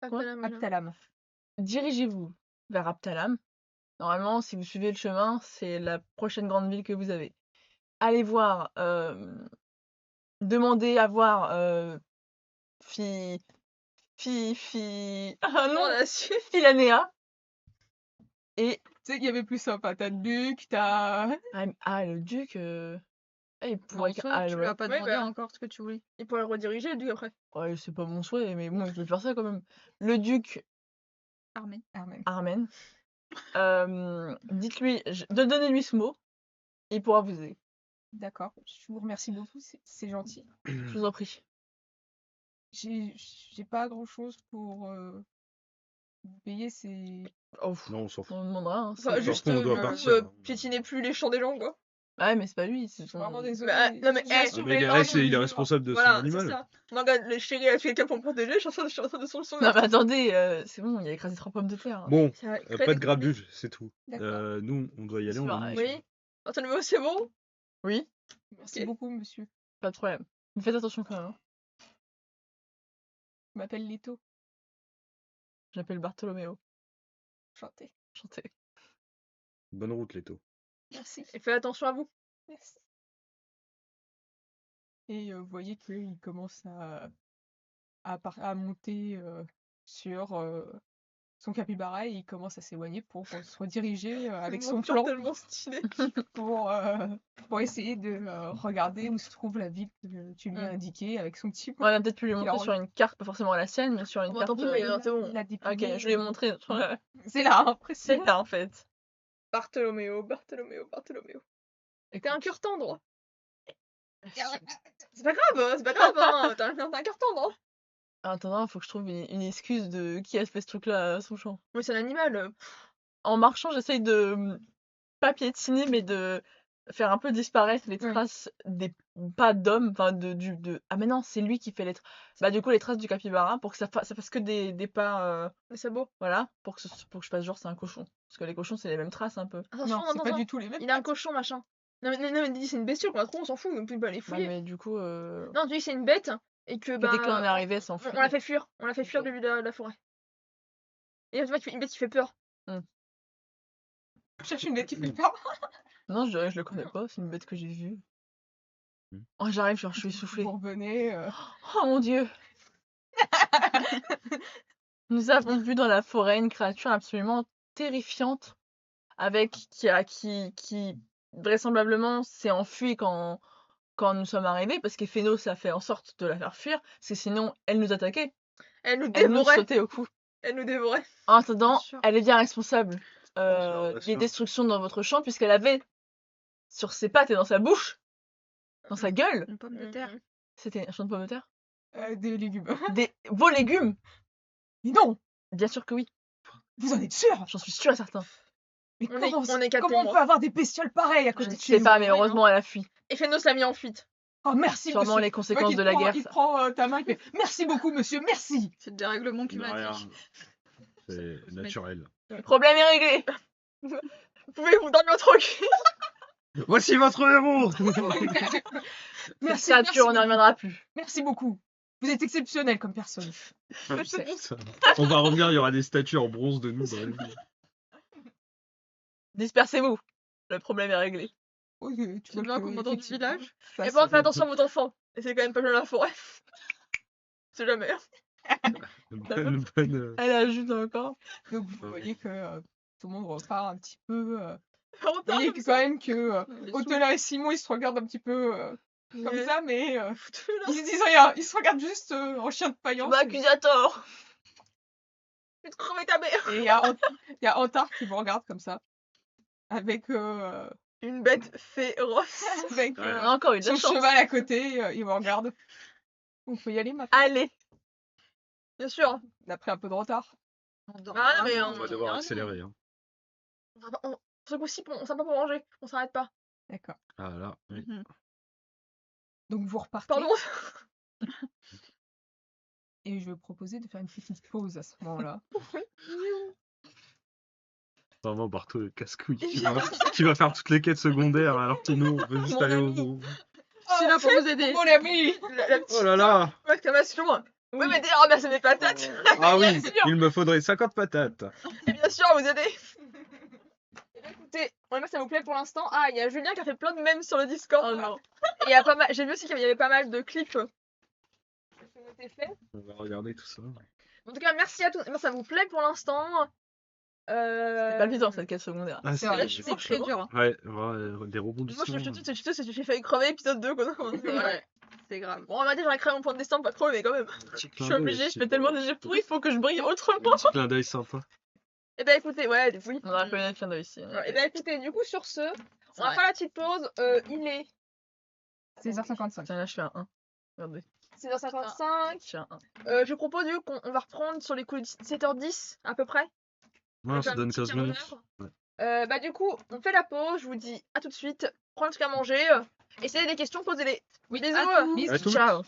Abtalam. Dirigez-vous vers Abtalam. Normalement, si vous suivez le chemin, c'est la prochaine grande ville que vous avez. Allez voir, demandez à voir ah non, On a su. Philanéa. Et Tu sais qu'il y avait plus sympa, t'as le duc, t'as... le duc, il Bon, pourrait. ça, tu lui ouais. as pas Ouais, demandé bah. encore ce que tu voulais. Il pourrait le rediriger, le duc, après. Ouais, c'est pas mon souhait, mais bon, je vais faire ça quand même. Le duc Armé. Armen. Armen, dites-lui, donnez-lui ce mot, il pourra vous aider. D'accord, je vous remercie beaucoup, c'est gentil. Je vous en prie. J'ai pas grand-chose pour vous payer, c'est... Oh, Non, on s'en fout. on demandera. Hein, Enfin, Enfin, juste, on doit du coup, partir. piétinez plus les champs des gens, quoi. Ouais, mais c'est pas lui. C'est Vraiment son... désolée. Bah, non, mais, J'ai eh, assuré Mais il est, l'ordre il est du jour. responsable de Voilà, son c'est animal. ça. Non, regarde, le chéri a tué quelqu'un pour me protéger, je suis en train de son Non, mais attendez, c'est bon, il a écrasé 3 pommes de terre. Hein. Bon, Ça a pas éclaté de grabuge, c'est tout. D'accord. Nous, on doit y aller, C'est on a pareil. une mission. Oui. Attends, mais c'est bon. Oui, Merci Ok. beaucoup, monsieur. pas de problème. Mais faites attention quand même. Hein. Je m'appelle Leto. J'appelle Bartholoméo. Enchanté. Enchanté. Bonne route, Leto. Merci. Et faites attention à vous. Merci. Et vous voyez qu'il commence à monter sur son capybara et il commence à s'éloigner pour se rediriger avec son plan tellement stylé. pour pour essayer de regarder où se trouve la ville que tu lui as indiquée avec son petit On a peut-être pu lui Il a montrer sur une carte, pas forcément la sienne, mais sur une Bon, carte. tant pis, mais c'est bon. Il a Ok, déplié, je lui ai montré. C'est là, hein, précis. C'est là en fait. Bartholoméo. T'as un cœur tendre. C'est pas grave, hein. T'as un cœur tendre. Hein. En attendant, faut que je trouve une excuse de qui a fait ce truc-là à son champ. Mais c'est un animal. En marchant, j'essaye de pas piétiner, mais de faire un peu disparaître les Oui. traces des pas d'hommes, enfin ah mais non, c'est lui qui fait les traces. Bah du coup les traces du capybara pour que ça fasse que des pas, Les sabots. voilà, pour que je fasse genre c'est un cochon. Parce que les cochons c'est les mêmes traces un peu. Attention, Non, c'est pas du tout les mêmes. Il a un cochon, machin. Non, mais dis, c'est une bestiole qu'on a trop, on s'en fout, on peut pas aller Ouais, fouiller. mais du coup, Non, tu dis que c'est une bête et que dès que là on est bah. arrivé, elle s'enfuit. On l'a fait fuir. On l'a fait fuir de la forêt. Et tu vois, une bête qui fait peur. Je cherche une bête qui fait peur. Non, je le connais pas, c'est une bête que j'ai vue. Oh, j'arrive, genre je suis essoufflée. Vous revenez. Oh mon dieu! Nous avons vu dans la forêt une créature absolument terrifiante qui vraisemblablement s'est enfuie quand nous sommes arrivés parce qu'Ephénos a fait en sorte de la faire fuir parce que sinon elle nous attaquait, Elle nous elle nous dévorait. sautait au cou. Elle nous dévorait. En attendant, Bien sûr. elle est bien responsable bien des sûr. destructions dans votre champ puisqu'elle avait sur ses pattes et dans sa bouche, dans sa gueule, Une pomme de terre. c'était un champ de pommes de terre, Des légumes. vos légumes. Mais non, Bien sûr que oui, vous en êtes sûr? j'en suis sûre et certain. Mais On est- comment, on est quatre comment on témoins. peut avoir des bestioles pareilles à Je côté ne de chez sais nous? pas, mais Oui, heureusement elle a fui. Et Phénos l'a mis en fuite. Oh, merci, Sûrement monsieur. les conséquences il de la prend- guerre. Il prend ta main, il fait merci beaucoup, monsieur, merci. C'est le dérèglement De climatique. rien. C'est naturel. Le problème est réglé. Pouvez-vous dormir tranquille? Voici votre héros. Merci, Créature, on n'y beaucoup. reviendra plus. Merci beaucoup. Vous êtes exceptionnel comme personne. Ah, putain. On va revenir, il y aura des statues en bronze de nous dans la ville. Dispersez-vous. Le problème est réglé. Ok, tu C'est bien, commandant du village. Ça, Et bon, c'est- faites attention à votre enfant. Et c'est quand même pas loin de la forêt. C'est jamais. Bonne. Elle ajoute encore. Donc vous voyez que tout le monde repart un petit peu. On Vous voyez que, quand même que Les Othelin et Simon ils se regardent un petit peu comme Mais- ça, mais Foutez-le là. ils se disent rien. Ils se regardent juste en chien de Tu faïence. m'as accusé à tort. Je vais te crever ta mère. Et il y a Antar qui vous regarde comme ça. Avec, Une bête féroce. avec Ouais. On a encore eu de la son chance. cheval à côté. Il vous regarde. On peut y aller maintenant. Allez. Bien sûr. On a pris un peu de retard. On dort Ah, pas, mais On va devoir rien. accélérer. Hein. Ce coup-ci, on s'en va pour manger. On s'arrête pas. D'accord. Ah là, oui. Mhm. Donc vous repartez. Pardon. Et je vais proposer de faire une petite pause à ce moment-là. Vraiment, Bartho casse-couille qui va faire toutes les quêtes secondaires alors que nous, on veut juste Mon aller au ami. bout. Je suis là pour vous aider. Mon ami. La petite Oh là là. exclamation. Oui, mais déjà, ramasser mes patates. Ah oui, sûr. il me faudrait 50 patates. Et bien sûr, vous aider. Eh bien, écoutez, moi ça vous plaît pour l'instant. Ah, il y a Julien qui a fait plein de mèmes sur le Discord. Oh non. Et il y a pas mal. J'ai vu aussi qu'il y avait pas mal de clips qui ont été faits. On va regarder tout ça. En tout cas, merci à tous. Moi, ça vous plaît pour l'instant. C'est palpitant cette quête secondaire. Ah, C'est vrai, c'est C'est très dur. Hein. ouais, des Moi, rebondissements. j'ai failli crever épisode 2. Quoi. Ouais, c'est grave. Bon, on m'a dit j'aurais créé mon point de destin, pas trop, mais quand même. Petit Je clin suis d'œil obligée, je aussi. fais tellement de jets pourris, il faut que je brille autrement. Petit clin d'œil sympa. Eh ben écoutez, ouais, oui. On aurait pu mettre clin d'œil ici. Eh ben écoutez, du coup, sur ce, on va vrai. faire la petite pause. Il est 16h55. Tiens, là, je fais un 1. Regardez, 16h55. je fais un 1. Je propose du coup, qu'on va reprendre sur les coups de 7h10 à peu près. Ouais, ça Un donne petit 15 quart minutes. d'heure. Ouais. Bah du coup, on fait la pause. Je vous dis à tout de suite. Prenez un truc à manger. Essayez des questions, posez-les. Oui, Bisous. à tous. À tous. Ciao.